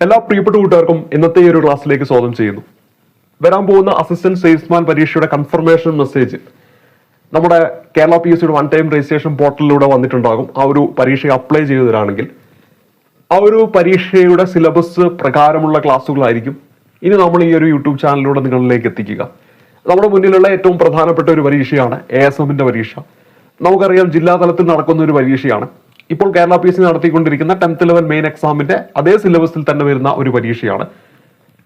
എല്ലാ പ്രിയപ്പെട്ട കൂട്ടുകാർക്കും ഇന്നത്തെ ഈ ഒരു ക്ലാസ്സിലേക്ക് സ്വാഗതം ചെയ്യുന്നു. വരാൻ പോകുന്ന അസിസ്റ്റന്റ് സെയിൽസ്മാൻ പരീക്ഷയുടെ കൺഫർമേഷൻ മെസ്സേജ് നമ്മുടെ കേരള PSCയുടെ വൺ ടൈം രജിസ്ട്രേഷൻ പോർട്ടലിലൂടെ വന്നിട്ടുണ്ടാകും. ആ ഒരു പരീക്ഷ അപ്ലൈ ചെയ്തവരാണെങ്കിൽ ആ ഒരു പരീക്ഷയുടെ സിലബസ് പ്രകാരമുള്ള ക്ലാസ്സുകളായിരിക്കും ഇനി നമ്മൾ ഈ ഒരു യൂട്യൂബ് ചാനലിലൂടെ നിങ്ങളിലേക്ക് എത്തിക്കുക. നമ്മുടെ മുന്നിലുള്ള ഏറ്റവും പ്രധാനപ്പെട്ട ഒരു പരീക്ഷയാണ് ASMന്റെ പരീക്ഷ. നമുക്കറിയാം, ജില്ലാ തലത്തിൽ നടക്കുന്ന ഒരു പരീക്ഷയാണ്. ഇപ്പോൾ കേരള PSC നടത്തിക്കൊണ്ടിരിക്കുന്ന 10th ലെവൽ മെയിൻ എക്സാമിന്റെ അതേ സിലബസിൽ തന്നെ വരുന്ന ഒരു പരീക്ഷയാണ്.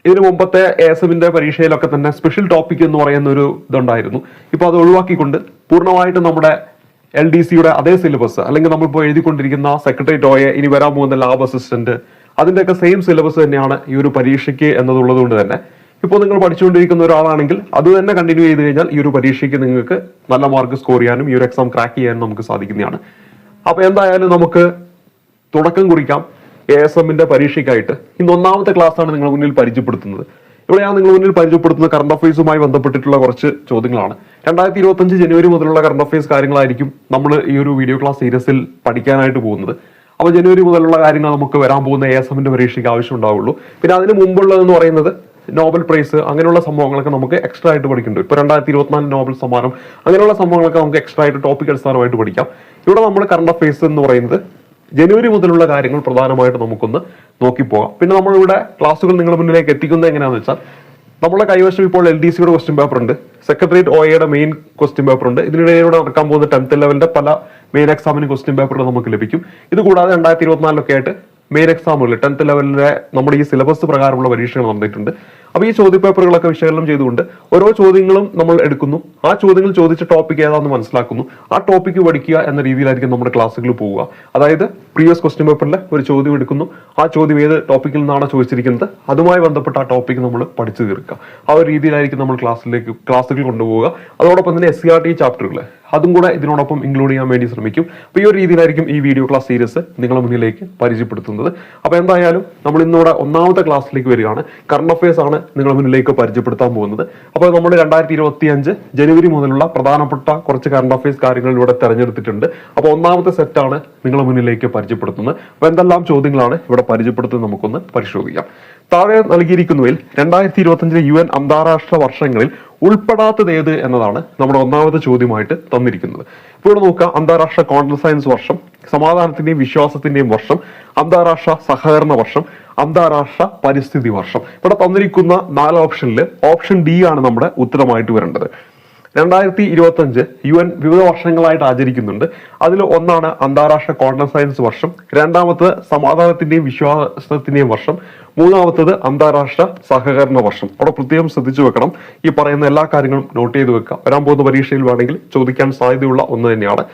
ഇതിനു മുമ്പത്തെ ASMന്റെ പരീക്ഷയിലൊക്കെ തന്നെ സ്പെഷ്യൽ ടോപ്പിക് എന്ന് പറയുന്ന ഒരു ഇതുണ്ടായിരുന്നു. ഇപ്പോൾ അത് ഒഴിവാക്കിക്കൊണ്ട് പൂർണ്ണമായിട്ട് നമ്മുടെ LDCയുടെ അതേ സിലബസ്, അല്ലെങ്കിൽ നമ്മളിപ്പോൾ എഴുതിക്കൊണ്ടിരിക്കുന്ന സെക്രട്ടേറിയറ്റ് OA, ഇനി വരാൻ പോകുന്ന ലാബ് അസിസ്റ്റന്റ്, അതിന്റെയൊക്കെ സെയിം സിലബസ് തന്നെയാണ് ഈ ഒരു പരീക്ഷയ്ക്ക് എന്നതുള്ളത് കൊണ്ട് തന്നെ ഇപ്പോൾ നിങ്ങൾ പഠിച്ചുകൊണ്ടിരിക്കുന്ന ഒരാളാണെങ്കിൽ അത് തന്നെ കണ്ടിന്യൂ ചെയ്ത് കഴിഞ്ഞാൽ ഈ ഒരു പരീക്ഷയ്ക്ക് നിങ്ങൾക്ക് നല്ല മാർക്ക് സ്കോർ ചെയ്യാനും ഈ ഒരു എക്സാം ക്രാക്ക് ചെയ്യാനും നമുക്ക് സാധിക്കുന്നതാണ്. അപ്പൊ എന്തായാലും നമുക്ക് തുടക്കം കുറിക്കാം ASMന്റെ പരീക്ഷയ്ക്കായിട്ട്. ഇന്ന് ഒന്നാമത്തെ ക്ലാസ് ആണ് നിങ്ങൾ മുന്നിൽ പരിചയപ്പെടുത്തുന്നത്. ഇവിടെ ഞാൻ നിങ്ങൾ മുന്നിൽ പരിചയപ്പെടുത്തുന്ന കറണ്ട് അഫയേഴ്സുമായി ബന്ധപ്പെട്ടിട്ടുള്ള കുറച്ച് ചോദ്യങ്ങളാണ്. 2025 ജനുവരി മുതലുള്ള കറണ്ട് അഫയേഴ്സ് കാര്യങ്ങളായിരിക്കും നമ്മൾ ഈ ഒരു വീഡിയോ ക്ലാസ് സീരീസിൽ പഠിക്കാനായിട്ട് പോകുന്നത്. അപ്പോൾ ജനുവരി മുതലുള്ള കാര്യങ്ങൾ നമുക്ക് വരാൻ പോകുന്ന ASMന്റെ പരീക്ഷയ്ക്ക് ആവശ്യം ഉണ്ടാവുള്ളൂ. പിന്നെ അതിന് മുമ്പുള്ളതെന്ന് പറയുന്നത് നോബൽ പ്രൈസ്, അങ്ങനെയുള്ള സംഭവങ്ങളൊക്കെ നമുക്ക് എക്സ്ട്രാ ആയിട്ട് പഠിക്കുന്നുണ്ട്. ഇപ്പോൾ 2024 നോബൽ സമ്മാനം, അങ്ങനെയുള്ള സംഭവങ്ങളൊക്കെ നമുക്ക് എക്സ്ട്രാ ആയിട്ട് ടോപ്പിക് അടിസ്ഥാനമായിട്ട് പഠിക്കാം. ഇവിടെ നമ്മൾ കറണ്ട് അഫയേഴ്സ് എന്ന് പറയുന്നത് ജനുവരി മുതലുള്ള കാര്യങ്ങൾ പ്രധാനമായിട്ട് നമുക്കൊന്ന് നോക്കിപ്പോകാം. പിന്നെ നമ്മളിവിടെ ക്ലാസ്സുകൾ നിങ്ങളുടെ മുന്നിലേക്ക് എത്തിക്കുന്നത് എങ്ങനെയാണെന്ന് വെച്ചാൽ, നമ്മുടെ കൈവശം ഇപ്പോൾ LDCയുടെ ക്വസ്റ്റ്യൻ പേപ്പർ ഉണ്ട്, സെക്രട്ടേറിയറ്റ് OAയുടെ മെയിൻ ക്വസ്റ്റ്യൻ പേപ്പർ ഉണ്ട്. ഇതിനിടയിലൂടെ നടക്കാൻ പോകുന്ന 10th ലെവലിന്റെ പല മെയിൻ എക്സാമിന് ക്വസ്റ്റ്യൻ പേപ്പറുകൾ നമുക്ക് ലഭിക്കും. ഇത് കൂടാതെ 2024 ആയിട്ട് മെയിൻ എക്സാമുകളിൽ 10th ലെവലിലെ നമ്മുടെ ഈ സിലബസ് പ്രകാരമുള്ള പരീക്ഷകൾ നടന്നിട്ടുണ്ട്. അപ്പോൾ ഈ ചോദ്യ പേപ്പറുകളൊക്കെ വിശകലനം ചെയ്തുകൊണ്ട് ഓരോ ചോദ്യങ്ങളും നമ്മൾ എടുക്കുന്നു. ആ ചോദ്യങ്ങൾ ചോദിച്ച ടോപ്പിക് ഏതാണെന്ന് മനസ്സിലാക്കുന്നു. ആ ടോപ്പിക്ക് പഠിക്കുക എന്ന രീതിയിലായിരിക്കും നമ്മുടെ ക്ലാസ്സുകൾ പോവുക. അതായത് പ്രീവിയസ് ക്വസ്റ്റ്യൻ പേപ്പറിൽ ഒരു ചോദ്യം എടുക്കുന്നു, ആ ചോദ്യം ഏത് ടോപ്പിക്കിൽ നിന്നാണ് ചോദിച്ചിരിക്കുന്നത് അതുമായി ബന്ധപ്പെട്ട ആ ടോപ്പിക്ക് നമ്മൾ പഠിച്ചു തീർക്കുക. ആ ഒരു രീതിയിലായിരിക്കും നമ്മൾ ക്ലാസ്സുകൾ കൊണ്ടുപോവുക. അതോടൊപ്പം തന്നെ SCRT ചാപ്റ്ററുകൾ അതും കൂടെ ഇതിനോടൊപ്പം ഇൻക്ലൂഡ് ചെയ്യാൻ വേണ്ടി ശ്രമിക്കും. അപ്പോൾ ഈ ഒരു രീതിയിലായിരിക്കും ഈ വീഡിയോ ക്ലാസ് സീരീസ് നിങ്ങളുടെ മുന്നിലേക്ക് പരിചയപ്പെടുത്തുന്നത്. അപ്പോൾ എന്തായാലും നമ്മൾ ഇന്നിവിടെ ഒന്നാമത്തെ ക്ലാസ്സിലേക്ക് വരികയാണ്. കറണ്ട് അഫയേഴ്സ് ആണ് നിങ്ങളുടെ മുന്നിലേക്ക് പരിചയപ്പെടുത്താൻ പോകുന്നത്. അപ്പോൾ നമ്മൾ 2025 ജനുവരി മുതലുള്ള പ്രധാനപ്പെട്ട കുറച്ച് കറണ്ട് അഫയേഴ്സ് കാര്യങ്ങൾ ഇവിടെ തെരഞ്ഞെടുത്തിട്ടുണ്ട്. അപ്പോൾ ഒന്നാമത്തെ സെറ്റാണ് നിങ്ങളുടെ മുന്നിലേക്ക് പരിചയപ്പെടുത്തുന്നത്. അപ്പോൾ എന്തെല്ലാം ചോദ്യങ്ങളാണ് ഇവിടെ പരിചയപ്പെടുത്തുന്നത് നമുക്കൊന്ന് പരിശോധിക്കാം. താഴെ നൽകിയിരിക്കുന്നതിൽ 2025 UN അന്താരാഷ്ട്ര വർഷങ്ങളിൽ ഉൾപ്പെടാത്തത് ഏത് എന്നതാണ് നമ്മുടെ ഒന്നാമത്തെ ചോദ്യമായിട്ട് തന്നിരിക്കുന്നത്. ഇപ്പോൾ ഇവിടെ നോക്കുക, അന്താരാഷ്ട്ര ക്വാണ്ടം സയൻസ് വർഷം, സമാധാനത്തിന്റെയും വിശ്വാസത്തിന്റെയും വർഷം, അന്താരാഷ്ട്ര സഹകരണ വർഷം, അന്താരാഷ്ട്ര പരിസ്ഥിതി വർഷം. ഇവിടെ തന്നിരിക്കുന്ന 4 ഓപ്ഷനിൽ ഓപ്ഷൻ D ആണ് നമ്മുടെ ഉത്തരമായിട്ട് വരേണ്ടത്. 2025 UN വിവിധ വർഷങ്ങളായിട്ട് ആചരിക്കുന്നുണ്ട്. അതിൽ ഒന്നാണ് അന്താരാഷ്ട്ര ക്വാണ്ടം സയൻസ് വർഷം, രണ്ടാമത്തത് സമാധാനത്തിന്റെയും വിശ്വാസത്തിന്റെയും വർഷം, മൂന്നാമത്തത് അന്താരാഷ്ട്ര സഹകരണ വർഷം. അവിടെ പ്രത്യേകം ശ്രദ്ധിച്ചു വെക്കണം. ഈ പറയുന്ന എല്ലാ കാര്യങ്ങളും നോട്ട് ചെയ്ത് വെക്കുക. വരാൻ പോകുന്ന പരീക്ഷയിൽ വേണമെങ്കിൽ ചോദിക്കാൻ സാധ്യതയുള്ള ഒന്ന് തന്നെയാണ്.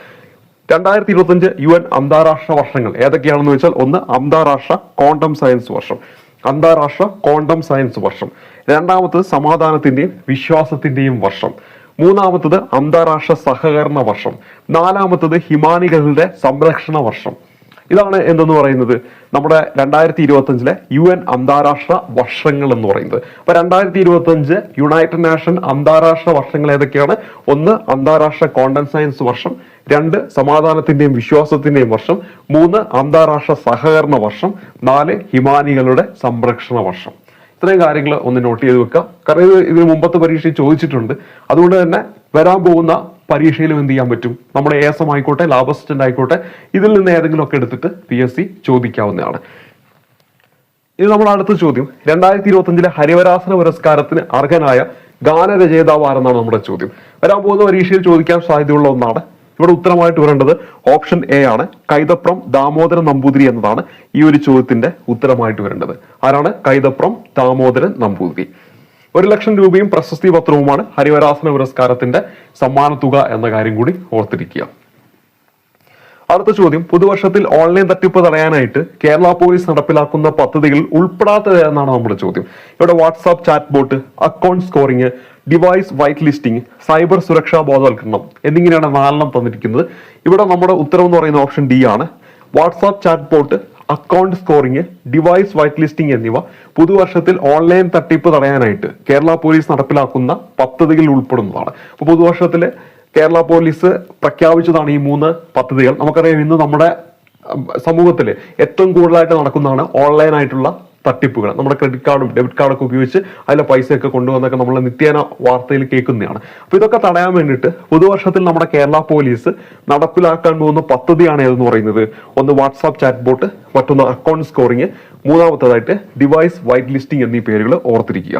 2025 UN അന്താരാഷ്ട്ര വർഷങ്ങൾ ഏതൊക്കെയാണെന്ന് വെച്ചാൽ, ഒന്ന് അന്താരാഷ്ട്ര ക്വാണ്ടം സയൻസ് വർഷം, അന്താരാഷ്ട്ര ക്വാണ്ടം സയൻസ് വർഷം, രണ്ടാമത്തത് സമാധാനത്തിന്റെയും വിശ്വാസത്തിന്റെയും വർഷം, മൂന്നാമത്തത് അന്താരാഷ്ട്ര സഹകരണ വർഷം, നാലാമത്തത് ഹിമാനികളുടെ സംരക്ഷണ വർഷം. ഇതാണ് എന്തെന്ന് പറയുന്നത് നമ്മുടെ 2025 UN അന്താരാഷ്ട്ര വർഷങ്ങൾ എന്ന് പറയുന്നത്. അപ്പൊ 2025 യുണൈറ്റഡ് നേഷൻ അന്താരാഷ്ട്ര വർഷങ്ങൾ ഏതൊക്കെയാണ്? ഒന്ന് അന്താരാഷ്ട്ര ക്വാണ്ടം സയൻസ് വർഷം, രണ്ട് സമാധാനത്തിന്റെയും വിശ്വാസത്തിന്റെയും വർഷം, മൂന്ന് അന്താരാഷ്ട്ര സഹകരണ വർഷം, നാല് ഹിമാനികളുടെ സംരക്ഷണ വർഷം. ഇത്രയും കാര്യങ്ങൾ ഒന്ന് നോട്ട് ചെയ്ത് വെക്കുക. കാരണം ഇതിന് മുമ്പത്തെ പരീക്ഷയിൽ ചോദിച്ചിട്ടുണ്ട്. അതുകൊണ്ട് തന്നെ വരാൻ പോകുന്ന പരീക്ഷയിലും എന്ത് ചെയ്യാൻ പറ്റും, നമ്മുടെ ASM ആയിക്കോട്ടെ, ലാബ് അസിസ്റ്റന്റ് ആയിക്കോട്ടെ, ഇതിൽ നിന്ന് ഏതെങ്കിലും ഒക്കെ എടുത്തിട്ട് PSC ചോദിക്കാവുന്നതാണ്. ഇത് നമ്മുടെ അടുത്ത ചോദ്യം, 2025 ഹരിവരാസന പുരസ്കാരത്തിന് അർഹനായ ഗാനരചയിതാവ് ആരെന്നാണ് നമ്മുടെ ചോദ്യം. വരാൻ പോകുന്ന പരീക്ഷയിൽ ചോദിക്കാൻ സാധ്യതയുള്ള ഒന്നാണ്. ഇവിടെ ഉത്തരമായിട്ട് വരേണ്ടത് ഓപ്ഷൻ A ആണ്. കൈതപ്രം ദാമോദരൻ നമ്പൂതിരി എന്നതാണ് ഈ ഒരു ചോദ്യത്തിന്റെ ഉത്തരമായിട്ട് വരേണ്ടത്. ആരാണ്? കൈതപ്രം ദാമോദരൻ നമ്പൂതിരി. 1 ലക്ഷം രൂപയും പ്രശസ്തി പത്രവുമാണ് ഹരിവരാസന പുരസ്കാരത്തിന്റെ സമ്മാന തുക എന്ന കാര്യം കൂടി ഓർത്തിരിക്കുക. അടുത്ത ചോദ്യം, പുതുവർഷത്തിൽ ഓൺലൈൻ തട്ടിപ്പ് തടയാനായിട്ട് കേരള പോലീസ് നടപ്പിലാക്കുന്ന പദ്ധതികളിൽ ഉൾപ്പെടാത്തത് എന്നാണ് നമ്മുടെ ചോദ്യം. ഇവിടെ WhatsApp chat boat, account scoring, device white listing, cyber സുരക്ഷാ ബോധവൽക്കരണം എന്നിങ്ങനെയാണ് 4 തന്നിരിക്കുന്നത്. ഇവിടെ നമ്മുടെ ഉത്തരം എന്ന് പറയുന്ന ഓപ്ഷൻ D ആണ്. WhatsApp chat boat, account scoring, device white listing എന്നിവ പുതുവർഷത്തിൽ ഓൺലൈൻ തട്ടിപ്പ് തടയാനായിട്ട് കേരള പോലീസ് നടപ്പിലാക്കുന്ന പദ്ധതികളിൽ ഉൾപ്പെടുന്നതാണ്. അപ്പോൾ പുതുവർഷത്തില് കേരള പോലീസ് പ്രഖ്യാപിച്ചതാണ് ഈ 3 പദ്ധതികൾ. നമുക്കറിയാം, ഇന്ന് നമ്മുടെ സമൂഹത്തിൽ ഏറ്റവും കൂടുതലായിട്ട് നടക്കുന്നതാണ് ഓൺലൈൻ ആയിട്ടുള്ള തട്ടിപ്പുകൾ, നമ്മുടെ ക്രെഡിറ്റ് കാർഡും ഡെബിറ്റ് കാർഡൊക്കെ ഉപയോഗിച്ച് അതിലെ പൈസയൊക്കെ കൊണ്ടുവന്നൊക്കെ നമ്മൾ നിത്യേന വാർത്തയിൽ കേൾക്കുന്നതാണ്. അപ്പൊ ഇതൊക്കെ തടയാൻ വേണ്ടിയിട്ട് പുതുവർഷത്തിൽ നമ്മുടെ കേരള പോലീസ് നടപ്പിലാക്കാൻ പോകുന്ന പദ്ധതിയാണ് ഏതെന്ന് പറയുന്നത്, ഒന്ന് വാട്സാപ്പ് ചാറ്റ് ബോട്ട്, മറ്റൊന്ന് അക്കൗണ്ട് സ്കോറിംഗ്, മൂന്നാമത്തേതായിട്ട് ഡിവൈസ് വൈറ്റ് ലിസ്റ്റിംഗ് എന്നീ പേരുകൾ ഓർത്തിരിക്കുക.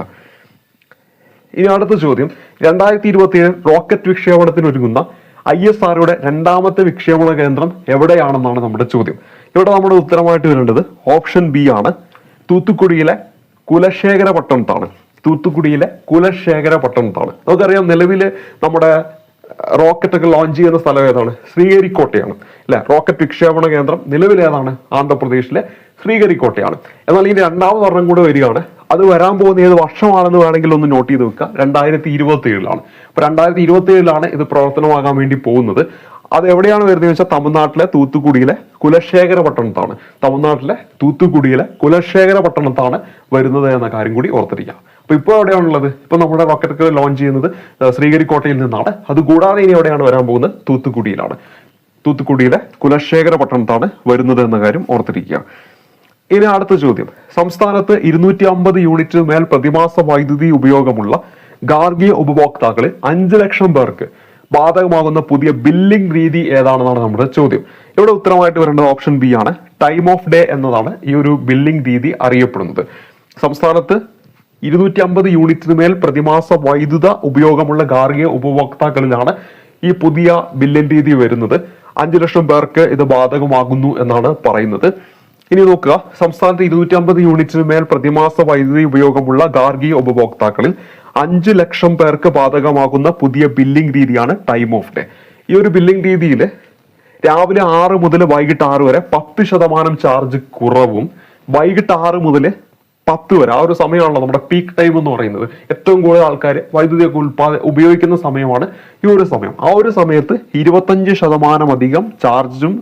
ഇനി അടുത്ത ചോദ്യം, 2027 റോക്കറ്റ് വിക്ഷേപണത്തിന് ഒരുങ്ങുന്ന ISROയുടെ രണ്ടാമത്തെ വിക്ഷേപണ കേന്ദ്രം എവിടെയാണെന്നാണ് നമ്മുടെ ചോദ്യം. ഇവിടെ നമ്മുടെ ഉത്തരമായിട്ട് വരേണ്ടത് ഓപ്ഷൻ ബി ആണ്, തൂത്തുക്കുടിയിലെ കുലശേഖരപട്ടണത്താണ്. തൂത്തുക്കുടിയിലെ കുലശേഖരപട്ടണത്താണ്. നമുക്കറിയാം നിലവിൽ നമ്മുടെ റോക്കറ്റ് ഒക്കെ ലോഞ്ച് ചെയ്യുന്ന സ്ഥലം ഏതാണ്? ശ്രീഹരിക്കോട്ടയാണ് അല്ലെ. റോക്കറ്റ് വിക്ഷേപണ കേന്ദ്രം നിലവിൽ ഏതാണ്? ആന്ധ്രാപ്രദേശിലെ ശ്രീഹരിക്കോട്ടയാണ്. എന്നാൽ ഇനി രണ്ടാമത് ഒരെണ്ണം കൂടെ വരികയാണ്. അത് വരാൻ പോകുന്ന ഏത് വർഷമാണെന്ന് വേണമെങ്കിൽ ഒന്ന് നോട്ട് ചെയ്ത് വെക്കുക. 2027 അപ്പൊ 2027 ഇത് പ്രവർത്തനമാകാൻ വേണ്ടി പോകുന്നത്. അത് എവിടെയാണ് വരുന്നത് വെച്ചാൽ തമിഴ്നാട്ടിലെ തൂത്തുക്കുടിയിലെ കുലശേഖരപട്ടണത്താണ്. തമിഴ്നാട്ടിലെ തൂത്തുക്കുടിയിലെ കുലശേഖരപട്ടണത്താണ് വരുന്നത് എന്ന കാര്യം കൂടി ഓർത്തിരിക്കുക. അപ്പൊ ഇപ്പോൾ എവിടെയാണുള്ളത്? ഇപ്പൊ നമ്മുടെ റോക്കറ്റ് ലോഞ്ച് ചെയ്യുന്നത് ശ്രീഹരിക്കോട്ടയിൽ നിന്നാണ്. അതുകൂടാതെ ഇനി എവിടെയാണ് വരാൻ പോകുന്നത്? തൂത്തുക്കുടിയിലാണ്. തൂത്തുക്കുടിയിലെ കുലശേഖരപട്ടണത്താണ് വരുന്നത് എന്ന കാര്യം ഓർത്തിരിക്കുക. ഇനി അടുത്ത ചോദ്യം, സംസ്ഥാനത്ത് 250 യൂണിറ്റിന് മേൽ പ്രതിമാസ വൈദ്യുതി ഉപയോഗമുള്ള ഗാർഹിക ഉപഭോക്താക്കളിൽ 5 ലക്ഷം പേർക്ക് ബാധകമാകുന്ന പുതിയ ബില്ലിംഗ് രീതി ഏതാണെന്നാണ് നമ്മുടെ ചോദ്യം. ഇവിടെ ഉത്തരമായിട്ട് വരേണ്ടത് ഓപ്ഷൻ ബി ആണ്, ടൈം ഓഫ് ഡേ എന്നതാണ് ഈ ഒരു ബില്ലിംഗ് രീതി അറിയപ്പെടുന്നത്. സംസ്ഥാനത്ത് 250 യൂണിറ്റിന് മേൽ പ്രതിമാസ വൈദ്യുത ഉപയോഗമുള്ള ഗാർഹിക ഉപഭോക്താക്കളിലാണ് ഈ പുതിയ ബില്ലിംഗ് രീതി വരുന്നത്. 5 ലക്ഷം പേർക്ക് ഇത് ബാധകമാകുന്നു എന്നാണ് പറയുന്നത്. ഇനി നോക്കുക, സംസ്ഥാനത്ത് 250 യൂണിറ്റിന് മേൽ പ്രതിമാസ വൈദ്യുതി ഉപയോഗമുള്ള ഗാർഹിക ഉപഭോക്താക്കളിൽ 5 ലക്ഷം പേർക്ക് ബാധകമാകുന്ന പുതിയ ബില്ലിംഗ് രീതിയാണ് ടൈം ഓഫ് ഡേ. ഈ ഒരു ബില്ലിംഗ് രീതിയിൽ രാവിലെ 6 മുതൽ വൈകിട്ട് 6 വരെ 10% ചാർജ് കുറവും, വൈകിട്ട് 6 മുതൽ 10 വരെ, ആ ഒരു സമയമാണല്ലോ നമ്മുടെ പീക്ക് ടൈം എന്ന് പറയുന്നത്. ഏറ്റവും കൂടുതൽ ആൾക്കാർ വൈദ്യുതിയൊക്കെ ഉപയോഗിക്കുന്ന സമയമാണ് ഈ ഒരു സമയം. ആ ഒരു സമയത്ത് 25% അധികം ചാർജും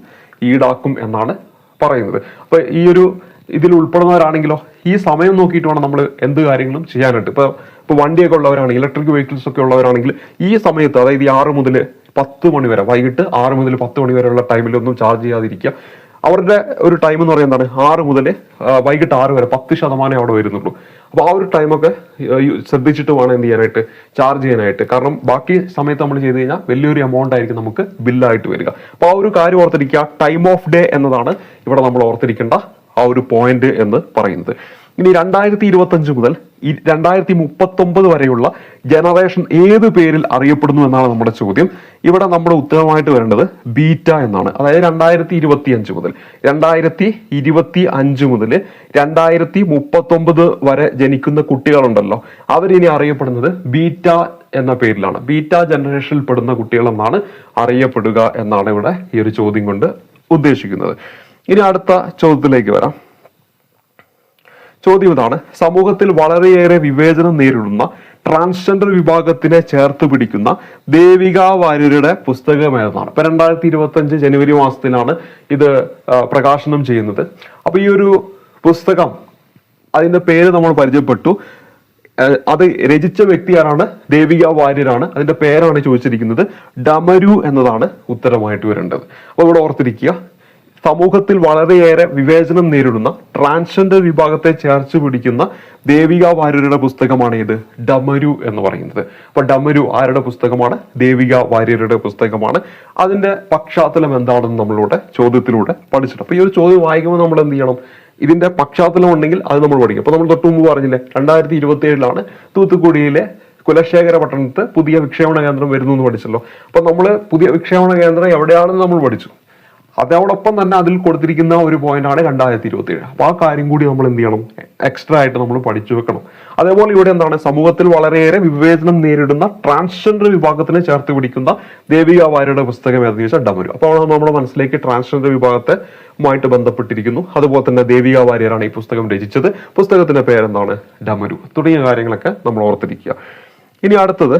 ഈടാക്കും എന്നാണ് പറയുന്നത്. അപ്പൊ ഈ ഒരു ഇതിൽ ഉൾപ്പെടുന്നവരാണെങ്കിലോ ഈ സമയം നോക്കിയിട്ട് വേണം നമ്മൾ എന്ത് കാര്യങ്ങളും ചെയ്യാനായിട്ട്. ഇപ്പൊ വണ്ടിയൊക്കെ ഉള്ളവരാണെങ്കിൽ, ഇലക്ട്രിക് വെഹിക്കിൾസ് ഒക്കെ ഉള്ളവരാണെങ്കിൽ ഈ സമയത്ത്, അതായത് 6 മുതൽ 10 മണി വരെ, വൈകിട്ട് 6 മുതൽ 10 മണി വരെയുള്ള ടൈമിലൊന്നും ചാർജ് ചെയ്യാതിരിക്കുക. അവരുടെ ഒരു ടൈം എന്ന് പറയുന്നത് 6 മുതൽ വൈകിട്ട് 6 വരെ 10% അവിടെ വരുന്നുള്ളൂ. അപ്പൊ ആ ഒരു ടൈമൊക്കെ ശ്രദ്ധിച്ചിട്ട് വേണം എന്ത് ചെയ്യാനായിട്ട്, ചാർജ് ചെയ്യാനായിട്ട്. കാരണം ബാക്കി സമയത്ത് നമ്മൾ ചെയ്ത് കഴിഞ്ഞാൽ വലിയൊരു എമൗണ്ട് ആയിരിക്കും നമുക്ക് ബില്ലായിട്ട് വരിക. അപ്പൊ ആ ഒരു കാര്യം ഓർത്തിരിക്കുക. ടൈം ഓഫ് ഡേ എന്നതാണ് ഇവിടെ നമ്മൾ ഓർത്തിരിക്കേണ്ട ആ ഒരു പോയിന്റ് എന്ന് പറയുന്നത്. ഇനി 2025 മുതൽ 2039 വരെയുള്ള ജനറേഷൻ ഏത് പേരിൽ അറിയപ്പെടുന്നു എന്നാണ് നമ്മുടെ ചോദ്യം. ഇവിടെ നമ്മുടെ ഉത്തരമായിട്ട് വരേണ്ടത് ബീറ്റ എന്നാണ്. അതായത് 2025 മുതൽ 2039 വരെ ജനിക്കുന്ന കുട്ടികളുണ്ടല്ലോ, അവരിനി അറിയപ്പെടുന്നത് ബീറ്റ എന്ന പേരിലാണ്. ബീറ്റ ജനറേഷനിൽ പെടുന്ന കുട്ടികൾ എന്നാണ് അറിയപ്പെടുക എന്നാണ് ഇവിടെ ഈ ഒരു ചോദ്യം കൊണ്ട് ഉദ്ദേശിക്കുന്നത്. ഇനി അടുത്ത ചോദ്യത്തിലേക്ക് വരാം. ചോദ്യം ഇതാണ്, സമൂഹത്തിൽ വളരെയേറെ വിവേചനം നേരിടുന്ന ട്രാൻസ്ജെൻഡർ വിഭാഗത്തിനെ ചേർത്ത് പിടിക്കുന്ന ദേവിക വാര്യരുടെ പുസ്തകം ഏതാണ്? ഇപ്പൊ 2025 ജനുവരി മാസത്തിലാണ് ഇത് പ്രകാശനം ചെയ്യുന്നത്. അപ്പൊ ഈ ഒരു പുസ്തകം, അതിന്റെ പേര് നമ്മൾ പരിചയപ്പെട്ടു. അത് രചിച്ച വ്യക്തി ആരാണ്? ദേവിക വാര്യരാണ്. അതിന്റെ പേരാണ് ചോദിച്ചിരിക്കുന്നത്. ഡമരു എന്നതാണ് ഉത്തരമായിട്ട് വരേണ്ടത്. അപ്പൊ ഇവിടെ ഓർത്തിരിക്കുക, സമൂഹത്തിൽ വളരെയേറെ വിവേചനം നേരിടുന്ന ട്രാൻസ്ജെൻഡർ വിഭാഗത്തെ ചേർത്ത് പിടിക്കുന്ന ദേവിക വാര്യരുടെ പുസ്തകമാണ് ഇത്, ഡമരു എന്ന് പറയുന്നത്. അപ്പൊ ഡമരു ആരുടെ പുസ്തകമാണ്? ദേവിക വാര്യരുടെ പുസ്തകമാണ്. അതിന്റെ പശ്ചാത്തലം എന്താണെന്ന് നമ്മളിവിടെ ചോദ്യത്തിലൂടെ പഠിച്ചിട്ടുണ്ട്. അപ്പൊ ഈ ഒരു ചോദ്യം വായിക്കുമ്പോൾ നമ്മൾ എന്ത് ചെയ്യണം? ഇതിന്റെ പശ്ചാത്തലം ഉണ്ടെങ്കിൽ അത് നമ്മൾ പഠിക്കും. അപ്പൊ നമ്മൾ തൊട്ട് മുമ്പ് പറഞ്ഞില്ലേ, 2027 തൂത്തുക്കുടിയിലെ കുലശേഖരപട്ടണത്ത് പുതിയ വിക്ഷേപണ കേന്ദ്രം വരുന്നു എന്ന് പഠിച്ചല്ലോ. അപ്പൊ നമ്മൾ പുതിയ വിക്ഷേപണ കേന്ദ്രം എവിടെയാണെന്ന് നമ്മൾ പഠിച്ചു. അതോടൊപ്പം തന്നെ അതിൽ കൊടുത്തിരിക്കുന്ന ഒരു പോയിന്റാണ് 2027. അപ്പൊ ആ കാര്യം കൂടി നമ്മൾ എന്ത് ചെയ്യണം? എക്സ്ട്രാ ആയിട്ട് നമ്മൾ പഠിച്ചു വെക്കണം. അതേപോലെ ഇവിടെ എന്താണ്? സമൂഹത്തിൽ വളരെയേറെ വിവേചനം നേരിടുന്ന ട്രാൻസ്ജെൻഡർ വിഭാഗത്തിനെ ചേർത്ത് പിടിക്കുന്ന ദേവിക വാര്യരുടെ പുസ്തകം ഏതെന്ന് ചോദിച്ചാൽ ഡമരു. അപ്പോൾ നമ്മുടെ മനസ്സിലേക്ക് ട്രാൻസ്ജെൻഡർ വിഭാഗത്തെ ബന്ധപ്പെട്ടിരിക്കുന്നു. അതുപോലെ തന്നെ ദേവിക വാര്യരാണ് ഈ പുസ്തകം രചിച്ചത്. പുസ്തകത്തിന്റെ പേരെന്താണ്? ഡമരു. തുടങ്ങിയ കാര്യങ്ങളൊക്കെ നമ്മൾ ഓർത്തിരിക്കുക. ഇനി അടുത്തത്,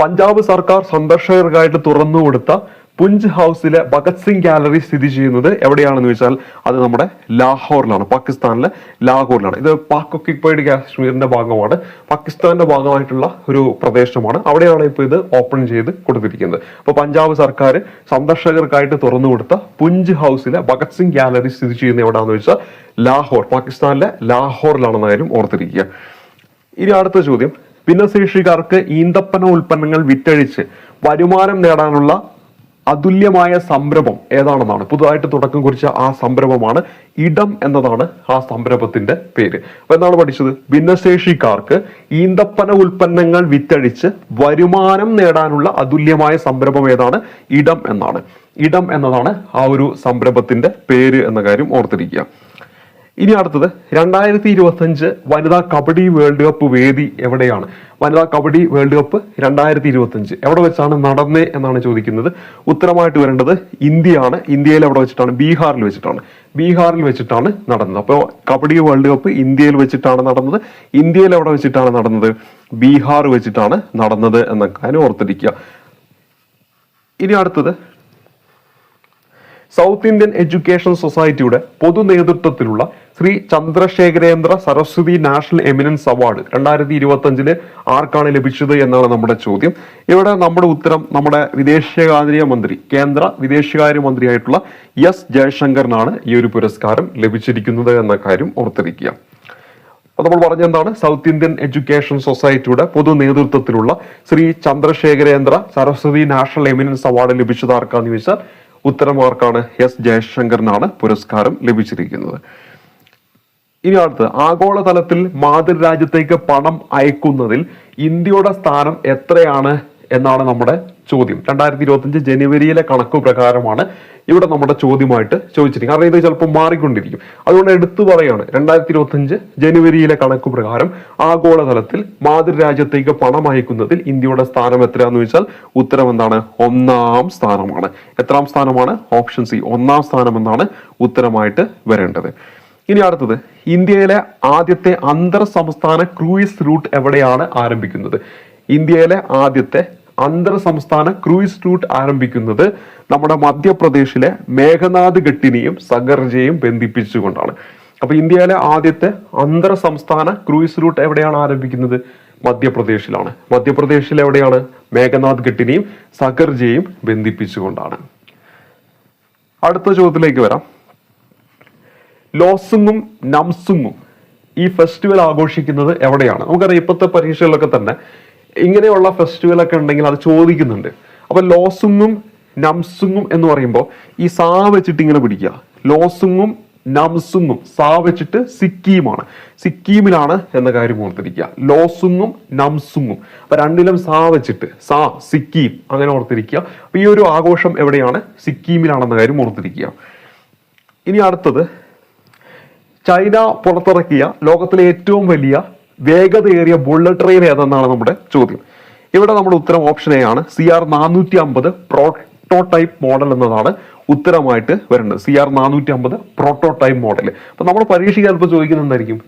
പഞ്ചാബ് സർക്കാർ സന്ദർശകർക്കായിട്ട് തുറന്നു കൊടുത്ത പുഞ്ച് ഹൗസിലെ ഭഗത് സിംഗ് ഗാലറി സ്ഥിതി ചെയ്യുന്നത് എവിടെയാണെന്ന് വെച്ചാൽ അത് നമ്മുടെ ലാഹോറിലാണ്, പാകിസ്ഥാനിലെ ലാഹോറിലാണ്. ഇത് പാക് ഒക്യുപ്പൈഡ് കാശ്മീരിന്റെ ഭാഗമാണ്, പാകിസ്ഥാന്റെ ഭാഗമായിട്ടുള്ള ഒരു പ്രദേശമാണ്. അവിടെയാണ് ഇപ്പോൾ ഇത് ഓപ്പൺ ചെയ്ത് കൊടുത്തിരിക്കുന്നത്. അപ്പോൾ പഞ്ചാബ് സർക്കാർ സന്ദർശകർക്കായിട്ട് തുറന്നു കൊടുത്ത പുഞ്ച് ഹൗസിലെ ഭഗത് സിംഗ് ഗാലറി സ്ഥിതി ചെയ്യുന്നത് എവിടെയാണെന്ന് വെച്ചാൽ ലാഹോർ, പാകിസ്ഥാനിലെ ലാഹോറിലാണെന്ന കാര്യം ഓർത്തിരിക്കുക. ഇനി അടുത്ത ചോദ്യം, ഭിന്നശേഷിക്കാർക്ക് ഈന്തപ്പന ഉൽപ്പന്നങ്ങൾ വിറ്റഴിച്ച് വരുമാനം നേടാനുള്ള അതുല്യമായ സംരംഭം ഏതാണെന്നാണ്. പുതുതായിട്ട് തുടക്കം കുറിച്ച ആ സംരംഭമാണ് ഇടം എന്നതാണ് ആ സംരംഭത്തിന്റെ പേര്. അപ്പൊ എന്താണ് പഠിച്ചത്? ഭിന്നശേഷിക്കാർക്ക് ഈന്തപ്പന ഉൽപ്പന്നങ്ങൾ വിറ്റഴിച്ച് വരുമാനം നേടാനുള്ള അതുല്യമായ സംരംഭം ഏതാണ്? ഇടം എന്നാണ്. ഇടം എന്നതാണ് ആ ഒരു സംരംഭത്തിന്റെ പേര് എന്ന കാര്യം ഓർത്തിരിക്കുക. ഇനി അടുത്തത് 2025 വനിതാ കബഡി വേൾഡ് കപ്പ് വേദി എവിടെയാണ്? വനിതാ കബഡി വേൾഡ് കപ്പ് 2025 എവിടെ വെച്ചാണ് നടന്നേ എന്നാണ് ചോദിക്കുന്നത്. ഉത്തരമായിട്ട് വരേണ്ടത് ഇന്ത്യയാണ്. ഇന്ത്യയിൽ എവിടെ വെച്ചിട്ടാണ്? ബീഹാറിൽ വെച്ചിട്ടാണ്. ബീഹാറിൽ വെച്ചിട്ടാണ് നടന്നത്. അപ്പോൾ കബഡി വേൾഡ് കപ്പ് ഇന്ത്യയിൽ വെച്ചിട്ടാണ് നടന്നത്. ഇന്ത്യയിൽ എവിടെ വെച്ചിട്ടാണ് നടന്നത്? ബീഹാർ വെച്ചിട്ടാണ് നടന്നത് എന്ന കാര്യം ഓർത്തിരിക്കുക. ഇനി അടുത്തത്, സൗത്ത് ഇന്ത്യൻ എഡ്യൂക്കേഷൻ സൊസൈറ്റിയുടെ പൊതു നേതൃത്വത്തിലുള്ള Shri Chandrasekharendra Saraswati national eminence award 2025 ആർക്കാണ് ലഭിച്ചത് എന്നാണ് നമ്മുടെ ചോദ്യം. ഇവിടെ നമ്മുടെ ഉത്തരം നമ്മുടെ വിദേശകാര്യ മന്ത്രി, കേന്ദ്ര വിദേശകാര്യ മന്ത്രിയായിട്ടുള്ള എസ് ജയശങ്കറിനാണ് ഈ ഒരു പുരസ്കാരം ലഭിച്ചിരിക്കുന്നത് എന്ന കാര്യം ഓർത്തിരിക്കുക. അപ്പോൾ നമ്മൾ പറഞ്ഞെന്താണ്? സൗത്ത് ഇന്ത്യൻ എഡ്യൂക്കേഷൻ സൊസൈറ്റിയുടെ പൊതു നേതൃത്വത്തിലുള്ള Shri Chandrasekharendra Saraswati national eminence award ലഭിച്ചത് ആർക്കാന്ന് ചോദിച്ചാൽ ഉത്തരമാർക്കാണ്? എസ് ജയശങ്കറിനാണ് പുരസ്കാരം ലഭിച്ചിരിക്കുന്നത്. ഇനി അടുത്ത്, ആഗോളതലത്തിൽ മാതൃരാജ്യത്തേക്ക് പണം അയക്കുന്നതിൽ ഇന്ത്യയുടെ സ്ഥാനം എത്രയാണ് എന്നാണ് നമ്മുടെ ചോദ്യം. 2025 ജനുവരിയിലെ കണക്കു പ്രകാരമാണ് ഇവിടെ നമ്മുടെ ചോദ്യമായിട്ട് ചോദിച്ചിരിക്കും. കാരണം ഇത് ചിലപ്പോൾ മാറിക്കൊണ്ടിരിക്കും. അതുകൊണ്ട് എടുത്തു പറയാണ്, 2025 ജനുവരിയിലെ കണക്കു പ്രകാരം ആഗോളതലത്തിൽ മാതൃരാജ്യത്തേക്ക് പണം അയക്കുന്നതിൽ ഇന്ത്യയുടെ സ്ഥാനം എത്രയാന്ന് ചോദിച്ചാൽ ഉത്തരം എന്താണ്? 1ാം സ്ഥാനമാണ്. എത്രാം സ്ഥാനമാണ്? ഓപ്ഷൻ സി, 1ാം സ്ഥാനം എന്നാണ് ഉത്തരമായിട്ട് വരേണ്ടത്. ഇനി അടുത്തത്, ഇന്ത്യയിലെ ആദ്യത്തെ അന്തർ സംസ്ഥാന ക്രൂയിസ് റൂട്ട് എവിടെയാണ് ആരംഭിക്കുന്നത്? ഇന്ത്യയിലെ ആദ്യത്തെ അന്തർ സംസ്ഥാന ക്രൂയിസ് റൂട്ട് ആരംഭിക്കുന്നത് നമ്മുടെ മധ്യപ്രദേശിലെ മേഘനാഥ് ഘട്ടിനെയും സഗർജയും ബന്ധിപ്പിച്ചുകൊണ്ടാണ്. അപ്പൊ ഇന്ത്യയിലെ ആദ്യത്തെ അന്തർ സംസ്ഥാന ക്രൂയിസ് റൂട്ട് എവിടെയാണ് ആരംഭിക്കുന്നത്? മധ്യപ്രദേശിലാണ്. മധ്യപ്രദേശിൽ എവിടെയാണ്? മേഘനാഥ് ഘട്ടിനെയും സഗർജയും ബന്ധിപ്പിച്ചുകൊണ്ടാണ്. അടുത്ത ചോദ്യത്തിലേക്ക് വരാം. ലോസുങ്ങും നംസുങ്ങും ഈ ഫെസ്റ്റിവൽ ആഘോഷിക്കുന്നത് എവിടെയാണ്? നമുക്കറിയാം ഇപ്പോഴത്തെ പരീക്ഷകളിലൊക്കെ തന്നെ ഇങ്ങനെയുള്ള ഫെസ്റ്റിവൽ ഒക്കെ ഉണ്ടെങ്കിൽ അത് ചോദിക്കുന്നുണ്ട്. അപ്പൊ ലോസുങ്ങും നംസുങ്ങും എന്ന് പറയുമ്പോൾ ഈ സാ വെച്ചിട്ട് ഇങ്ങനെ പിടിക്കുക. ലോസുങ്ങും നംസുങ്ങും സാ വെച്ചിട്ട് സിക്കിമാണ്. സിക്കിമിലാണ് എന്ന കാര്യം ഓർത്തിരിക്കുക. ലോസുങ്ങും നംസുങ്ങും അപ്പൊ രണ്ടിലും സാ വെച്ചിട്ട് സാ, സിക്കിം അങ്ങനെ ഓർത്തിരിക്കുക. അപ്പൊ ഈ ഒരു ആഘോഷം എവിടെയാണ്? സിക്കിമിലാണെന്ന കാര്യം ഓർത്തിരിക്കുക. ഇനി അടുത്തത്, ചൈന പുറത്തിറക്കിയ ലോകത്തിലെ ഏറ്റവും വലിയ വേഗതയേറിയ ബുള്ളറ്റ് ട്രെയിൻ ഏതെന്നാണ് നമ്മുടെ ചോദ്യം. ഇവിടെ നമ്മുടെ ഉത്തരം ഓപ്ഷൻ എ ആണ്. CR 450 പ്രോട്ടോടൈപ്പ് മോഡൽ എന്നതാണ് ഉത്തരമായിട്ട് വരേണ്ടത്. CR 450 prototype model. അപ്പൊ നമ്മുടെ പരീക്ഷയ്ക്ക് ചിലപ്പോൾ ചോദിക്കുന്നത് എന്തായിരിക്കും?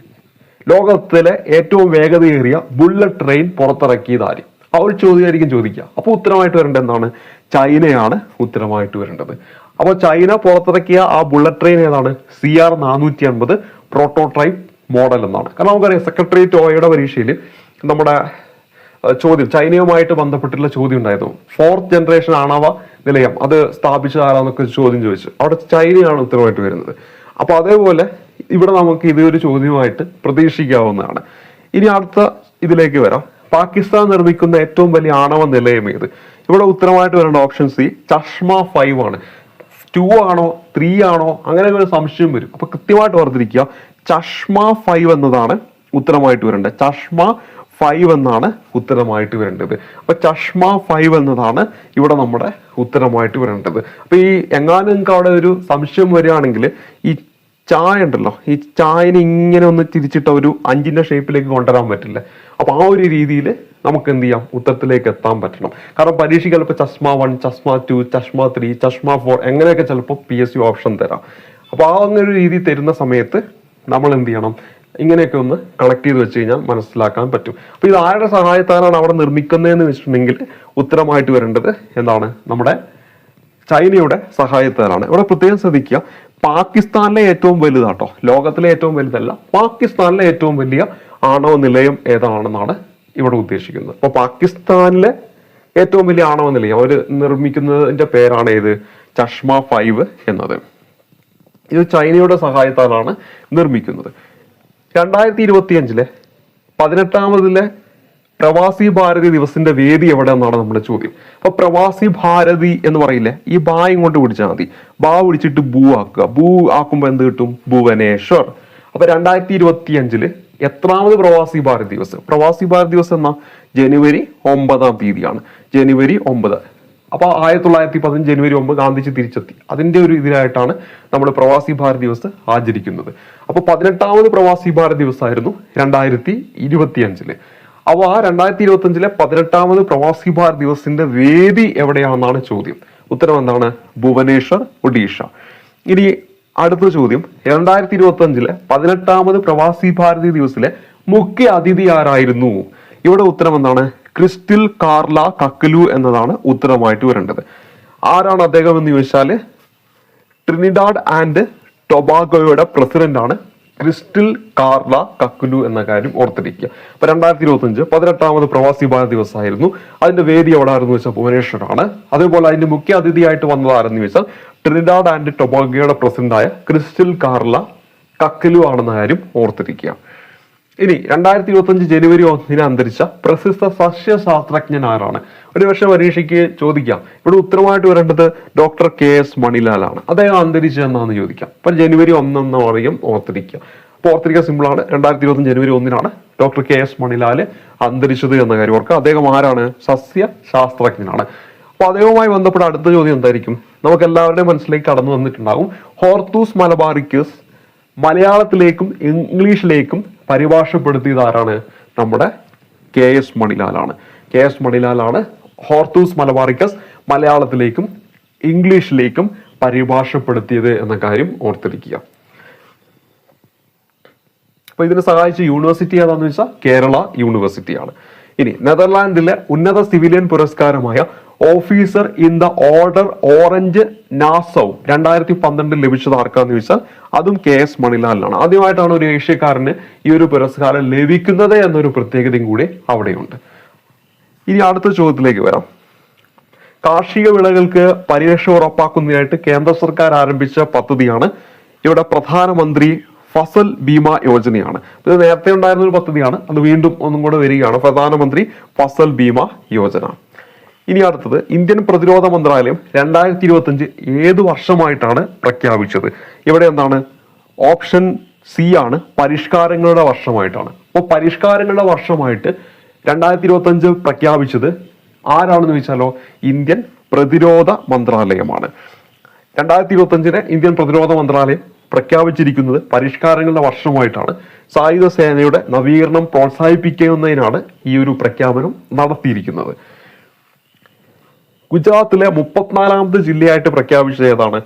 ലോകത്തിലെ ഏറ്റവും വേഗതയേറിയ ബുള്ളറ്റ് ട്രെയിൻ പുറത്തിറക്കിയതാര്? ആ ഒരു ചോദ്യമായിരിക്കും ചോദിക്കുക. അപ്പൊ ഉത്തരമായിട്ട് വരേണ്ടത് എന്താണ്? ചൈനയാണ് ഉത്തരമായിട്ട് വരേണ്ടത്. അപ്പോൾ ചൈന പുറത്തിറക്കിയ ആ ബുള്ളറ്റ് ട്രെയിൻ ഏതാണ്? CR 450 പ്രോട്ടോടൈപ്പ് മോഡൽ എന്നാണ്. കാരണം നമുക്കറിയാം സെക്രട്ടേറിയറ്റ് ഓയുടെ പരീക്ഷയിൽ നമ്മുടെ ചോദ്യം ചൈനയുമായിട്ട് ബന്ധപ്പെട്ടുള്ള ചോദ്യം ഉണ്ടായിരുന്നു. 4th ജനറേഷൻ ആണവ നിലയം അത് സ്ഥാപിച്ചതാരാന്നൊക്കെ ചോദ്യം ചോദിച്ചു. അവിടെ ചൈനയാണ് ഉത്തരമായിട്ട് വരുന്നത്. അപ്പൊ അതേപോലെ ഇവിടെ നമുക്ക് ഇതൊരു ചോദ്യമായിട്ട് പ്രതീക്ഷിക്കാവുന്നതാണ്. ഇനി അടുത്ത ഇതിലേക്ക് വരാം. പാകിസ്ഥാൻ നിർമ്മിക്കുന്ന ഏറ്റവും വലിയ ആണവ നിലയം ഏത്? ഇവിടെ ഉത്തരമായിട്ട് വരേണ്ട ഓപ്ഷൻ സി, ചഷ്മ 5 ആണ്. 2 ആണോ 3 ആണോ അങ്ങനെ ഒരു സംശയം വരും. അപ്പൊ കൃത്യമായിട്ട് ഓർത്തിരിക്കുക, ചഷ്മ 5 എന്നതാണ് ഉത്തരമായിട്ട് വരേണ്ടത്. ചഷ്മ 5 എന്നാണ് ഉത്തരമായിട്ട് വരേണ്ടത്. അപ്പൊ ചഷ്മ 5 എന്നതാണ് ഇവിടെ നമ്മുടെ ഉത്തരമായിട്ട് വരേണ്ടത്. അപ്പൊ ഈ എങ്ങാനും നിങ്ങൾക്ക് അവിടെ ഒരു സംശയം വരികയാണെങ്കിൽ ഈ ചായ ഉണ്ടല്ലോ, ഈ ചായനെ ഇങ്ങനെ ഒന്ന് തിരിച്ചിട്ട് ഒരു 5ന്റെ ഷേപ്പിലേക്ക് കൊണ്ടുവരാൻ പറ്റില്ല. അപ്പൊ ആ ഒരു രീതിയിൽ നമുക്ക് എന്ത് ചെയ്യാം? ഉത്തരത്തിലേക്ക് എത്താൻ പറ്റണം. കാരണം പരീക്ഷ ചിലപ്പോൾ ചഷ്മ 1, ചഷ്മ 2, ചഷ്മ 3, ചഷ്മ 4 എങ്ങനെയൊക്കെ ചിലപ്പോൾ PSC ഓപ്ഷൻ തരാം. അപ്പൊ ആ അങ്ങനെ ഒരു രീതി തരുന്ന സമയത്ത് നമ്മൾ എന്ത് ചെയ്യണം? ഇങ്ങനെയൊക്കെ ഒന്ന് കണക്ട് ചെയ്ത് വെച്ച് കഴിഞ്ഞാൽ മനസ്സിലാക്കാൻ പറ്റും. അപ്പൊ ഇത് ആരുടെ സഹായത്താലാണ് അവിടെ നിർമ്മിക്കുന്നതെന്ന് വെച്ചിട്ടുണ്ടെങ്കിൽ ഉത്തരമായിട്ട് വരേണ്ടത് എന്താണ്? നമ്മുടെ ചൈനയുടെ സഹായത്താലാണ്. ഇവിടെ പ്രത്യേകം ശ്രദ്ധിക്കുക, പാകിസ്ഥാനിലെ ഏറ്റവും വലുതാട്ടോ, ലോകത്തിലെ ഏറ്റവും വലുതല്ല, പാകിസ്ഥാനിലെ ഏറ്റവും വലിയ ആണവ നിലയം ഏതാണെന്നാണ് ഇവിടെ ഉദ്ദേശിക്കുന്നത്. അപ്പൊ പാകിസ്ഥാനിലെ ഏറ്റവും വലിയ ആണവ നിലയം അവർ നിർമ്മിക്കുന്നതിന്റെ പേരാണ് ഏത്, ചഷ്മ 5 എന്നത്. ഇത് ചൈനയുടെ സഹായത്താലാണ് നിർമ്മിക്കുന്നത്. 2025 18ാമതിലെ പ്രവാസി ഭാരതി ദിവസിന്റെ വേദി എവിടെ എന്നാണ് നമ്മുടെ ചോദ്യം. അപ്പൊ പ്രവാസി ഭാരതി എന്ന് പറയില്ലേ, ഈ ബാ ഇങ്ങോട്ട് പിടിച്ചാൽ മതി, ബാ പിടിച്ചിട്ട് ഭൂ ആക്കുക, ഭൂ ആക്കുമ്പോ എന്ത് കിട്ടും, ഭുവനേശ്വർ. അപ്പൊ 2025 എത്രാമത് പ്രവാസി ഭാരത് ദിവസ്? പ്രവാസി ഭാരത് ദിവസ് എന്ന ജനുവരി 9-ാം തീയതിയാണ്, ജനുവരി 9. അപ്പൊ 1910 ജനുവരി 9 ഗാന്ധിജി തിരിച്ചെത്തി. അതിന്റെ ഒരു ഇതിലായിട്ടാണ് നമ്മൾ പ്രവാസി ഭാരത് ദിവസ് ആചരിക്കുന്നത്. അപ്പൊ 18ാമത് പ്രവാസി ഭാരത് ദിവസ് ആയിരുന്നു 2025. അപ്പൊ ആ 2025 18ാമത് പ്രവാസി ഭാരത് ദിവസിന്റെ വേദി എവിടെയാണെന്നാണ് ചോദ്യം. ഉത്തരം എന്താണ്, ഭുവനേശ്വർ, ഒഡീഷ. ഇനി അടുത്ത ചോദ്യം, 2025 18ാമത് പ്രവാസി ഭാരതി ദിവസിലെ മുഖ്യ അതിഥി ആരായിരുന്നു? ഇവിടെ ഉത്തരം എന്താണ്, ക്രിസ്റ്റിൽ കാർല കക്കലു എന്നതാണ് ഉത്തരമായിട്ട് വരേണ്ടത്. ആരാണ് അദ്ദേഹം എന്ന് ചോദിച്ചാൽ ട്രിനിഡാഡ് ആൻഡ് ടൊബാഗോയുടെ പ്രസിഡന്റ് ആണ് ക്രിസ്റ്റിൽ കാർല കക്കുലു എന്ന കാര്യം ഓർത്തിരിക്കുക. അപ്പൊ 2025 18ാമത് പ്രവാസി ഭാരത് ദിവസമായിരുന്നു. അതിന്റെ വേദി എവിടെ ആയിരുന്നു വെച്ചാൽ ഭുവനേശ്വറാണ്. അതേപോലെ അതിന്റെ മുഖ്യ അതിഥിയായിട്ട് വന്നത് ആരെന്ന് ചോദിച്ചാൽ ട്രിനിഡാഡ് ആൻഡ് ടൊബാഗോയുടെ പ്രസിഡന്റായ ക്രിസ്റ്റിൽ കാർല കക്കലു ആണെന്ന കാര്യം ഓർത്തിരിക്കുക. ഇനി 2025 ജനുവരി 1 അന്തരിച്ച പ്രസിദ്ധ സസ്യശാസ്ത്രജ്ഞൻ ആരാണ്? ഒരുപക്ഷെ പരീക്ഷയ്ക്ക് ചോദിക്കാം. ഇവിടെ ഉത്തരമായിട്ട് വരേണ്ടത് ഡോക്ടർ KS മണിലാലാണ്. അദ്ദേഹം അന്തരിച്ച എന്നാന്ന് ചോദിക്കാം. അപ്പൊ ജനുവരി 1 എന്ന പറയും ഓർത്തിരിക്കുക. അപ്പൊ ഓർത്തിരിക്കുക സിമ്പിൾ ആണ്. 2025 ജനുവരി 1 ഡോക്ടർ KS മണിലാൽ അന്തരിച്ചത് എന്ന കാര്യം ഓർക്കുക. അദ്ദേഹം ആരാണ്? സസ്യശാസ്ത്രജ്ഞനാണ്. അപ്പൊ അദ്ദേഹവുമായി ബന്ധപ്പെട്ട അടുത്ത ചോദ്യം എന്തായിരിക്കും? നമുക്ക് എല്ലാവരുടെയും മനസ്സിലേക്ക് കടന്നു വന്നിട്ടുണ്ടാകും. ഹോർത്തൂസ് മലബാറിക്കസ് മലയാളത്തിലേക്കും ഇംഗ്ലീഷിലേക്കും പരിഭാഷപ്പെടുത്തിയത് ആരാണ്? നമ്മുടെ KS മണിലാലാണ്. KS മണിലാലാണ് ഹോർത്തൂസ് മലബാറിക്കസ് മലയാളത്തിലേക്കും ഇംഗ്ലീഷിലേക്കും പരിഭാഷപ്പെടുത്തിയത് എന്ന കാര്യം ഓർത്തിരിക്കുക. അപ്പൊ ഇതിനെ സഹായിച്ച യൂണിവേഴ്സിറ്റി ഏതാന്ന് വെച്ചാൽ കേരള യൂണിവേഴ്സിറ്റിയാണ്. ഇനി നെതർലാൻഡിലെ ഉന്നത സിവിലിയൻ പുരസ്കാരമായ officer in the order orange Nassau 2012 ലഭിച്ചത് ആർക്കാന്ന് ചോദിച്ചാൽ അതും KS മണിലാലിനാണ്. ആദ്യമായിട്ടാണ് ഒരു ഏഷ്യക്കാരന് ഈ ഒരു പുരസ്കാരം ലഭിക്കുന്നത് എന്നൊരു പ്രത്യേകതയും കൂടി അവിടെയുണ്ട്. ഇനി അടുത്ത ചോദ്യത്തിലേക്ക് വരാം. കാർഷിക വിളകൾക്ക് പരിരക്ഷ ഉറപ്പാക്കുന്നതിനായിട്ട് കേന്ദ്ര സർക്കാർ ആരംഭിച്ച പദ്ധതിയാണ് ഇവിടെ പ്രധാനമന്ത്രി ഫസൽ ബീമ യോജനയാണ്. ഇത് നേരത്തെ ഉണ്ടായിരുന്ന ഒരു പദ്ധതിയാണ്, അത് വീണ്ടും ഒന്നും കൂടെ വരികയാണ്, പ്രധാനമന്ത്രി ഫസൽ ബീമ യോജന. ഇനി അടുത്തത്, ഇന്ത്യൻ പ്രതിരോധ മന്ത്രാലയം 2025 ഏത് വർഷമായിട്ടാണ് പ്രഖ്യാപിച്ചത്? ഇവിടെ എന്താണ്? ഓപ്ഷൻ സി ആണ്, പരിഷ്കാരങ്ങളുടെ വർഷമായിട്ടാണ്. അപ്പോൾ പരിഷ്കാരങ്ങളുടെ വർഷമായിട്ട് 2025 പ്രഖ്യാപിച്ചത് ആരാണെന്ന് ചോദിച്ചാലോ ഇന്ത്യൻ പ്രതിരോധ മന്ത്രാലയമാണ്. 2025 ഇന്ത്യൻ പ്രതിരോധ മന്ത്രാലയം പ്രഖ്യാപിച്ചിരിക്കുന്നത് പരിഷ്കാരങ്ങളുടെ വർഷമായിട്ടാണ്. സായുധ സേനയുടെ നവീകരണം പ്രോത്സാഹിപ്പിക്കുന്നതിനാണ് ഈ ഒരു പ്രഖ്യാപനം നടത്തിയിരിക്കുന്നത്. ഗുജറാത്തിലെ 34ാമത് ജില്ലയായിട്ട് പ്രഖ്യാപിച്ചത് ഏതാണ്?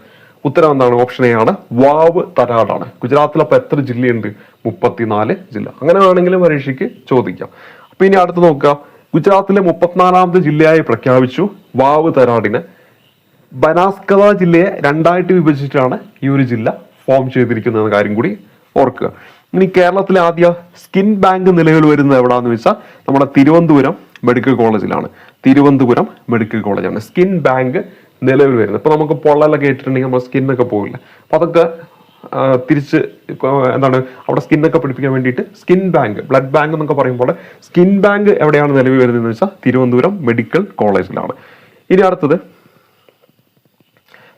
ഉത്തരം എന്താണ്? ഓപ്ഷൻ എ ആണ്, വാവ് തരാടാണ്. ഗുജറാത്തിൽ അപ്പൊ എത്ര ജില്ലയുണ്ട്? 34 ജില്ല. അങ്ങനെ വേണമെങ്കിലും പരീക്ഷയ്ക്ക് ചോദിക്കാം. അപ്പൊ ഇനി അടുത്ത് നോക്കുക. ഗുജറാത്തിലെ 34ാമത് ജില്ലയായി പ്രഖ്യാപിച്ചു വാവ് തരാടിനെ. ബനാസ്കത ജില്ലയെ 2ആയിട്ട് വിഭജിച്ചിട്ടാണ് ഈ ഒരു ജില്ല ഫോം ചെയ്തിരിക്കുന്ന കാര്യം കൂടി ഓർക്കുക. ഇനി കേരളത്തിലെ ആദ്യ സ്കിൻ ബാങ്ക് നിലവിൽ വരുന്നത് എവിടാന്ന് വെച്ചാൽ നമ്മുടെ തിരുവനന്തപുരം മെഡിക്കൽ കോളേജിലാണ്. തിരുവനന്തപുരം മെഡിക്കൽ കോളേജാണ് സ്കിൻ ബാങ്ക് നിലവിൽ വരുന്നത്. ഇപ്പൊ നമുക്ക് പൊള്ളലൊക്കെ ഇട്ടിട്ടുണ്ടെങ്കിൽ നമ്മുടെ സ്കിന്നൊക്കെ പോകില്ല. അപ്പൊ അതൊക്കെ തിരിച്ച് എന്താണ് അവിടെ സ്കിന്നൊക്കെ പിടിപ്പിക്കാൻ വേണ്ടിയിട്ട് സ്കിൻ ബാങ്ക്, ബ്ലഡ് ബാങ്ക് എന്നൊക്കെ പറയുമ്പോൾ സ്കിൻ ബാങ്ക് എവിടെയാണ് നിലവിൽ വരുന്നതെന്ന് വെച്ചാൽ തിരുവനന്തപുരം മെഡിക്കൽ കോളേജിലാണ്. ഇനി അടുത്തത്,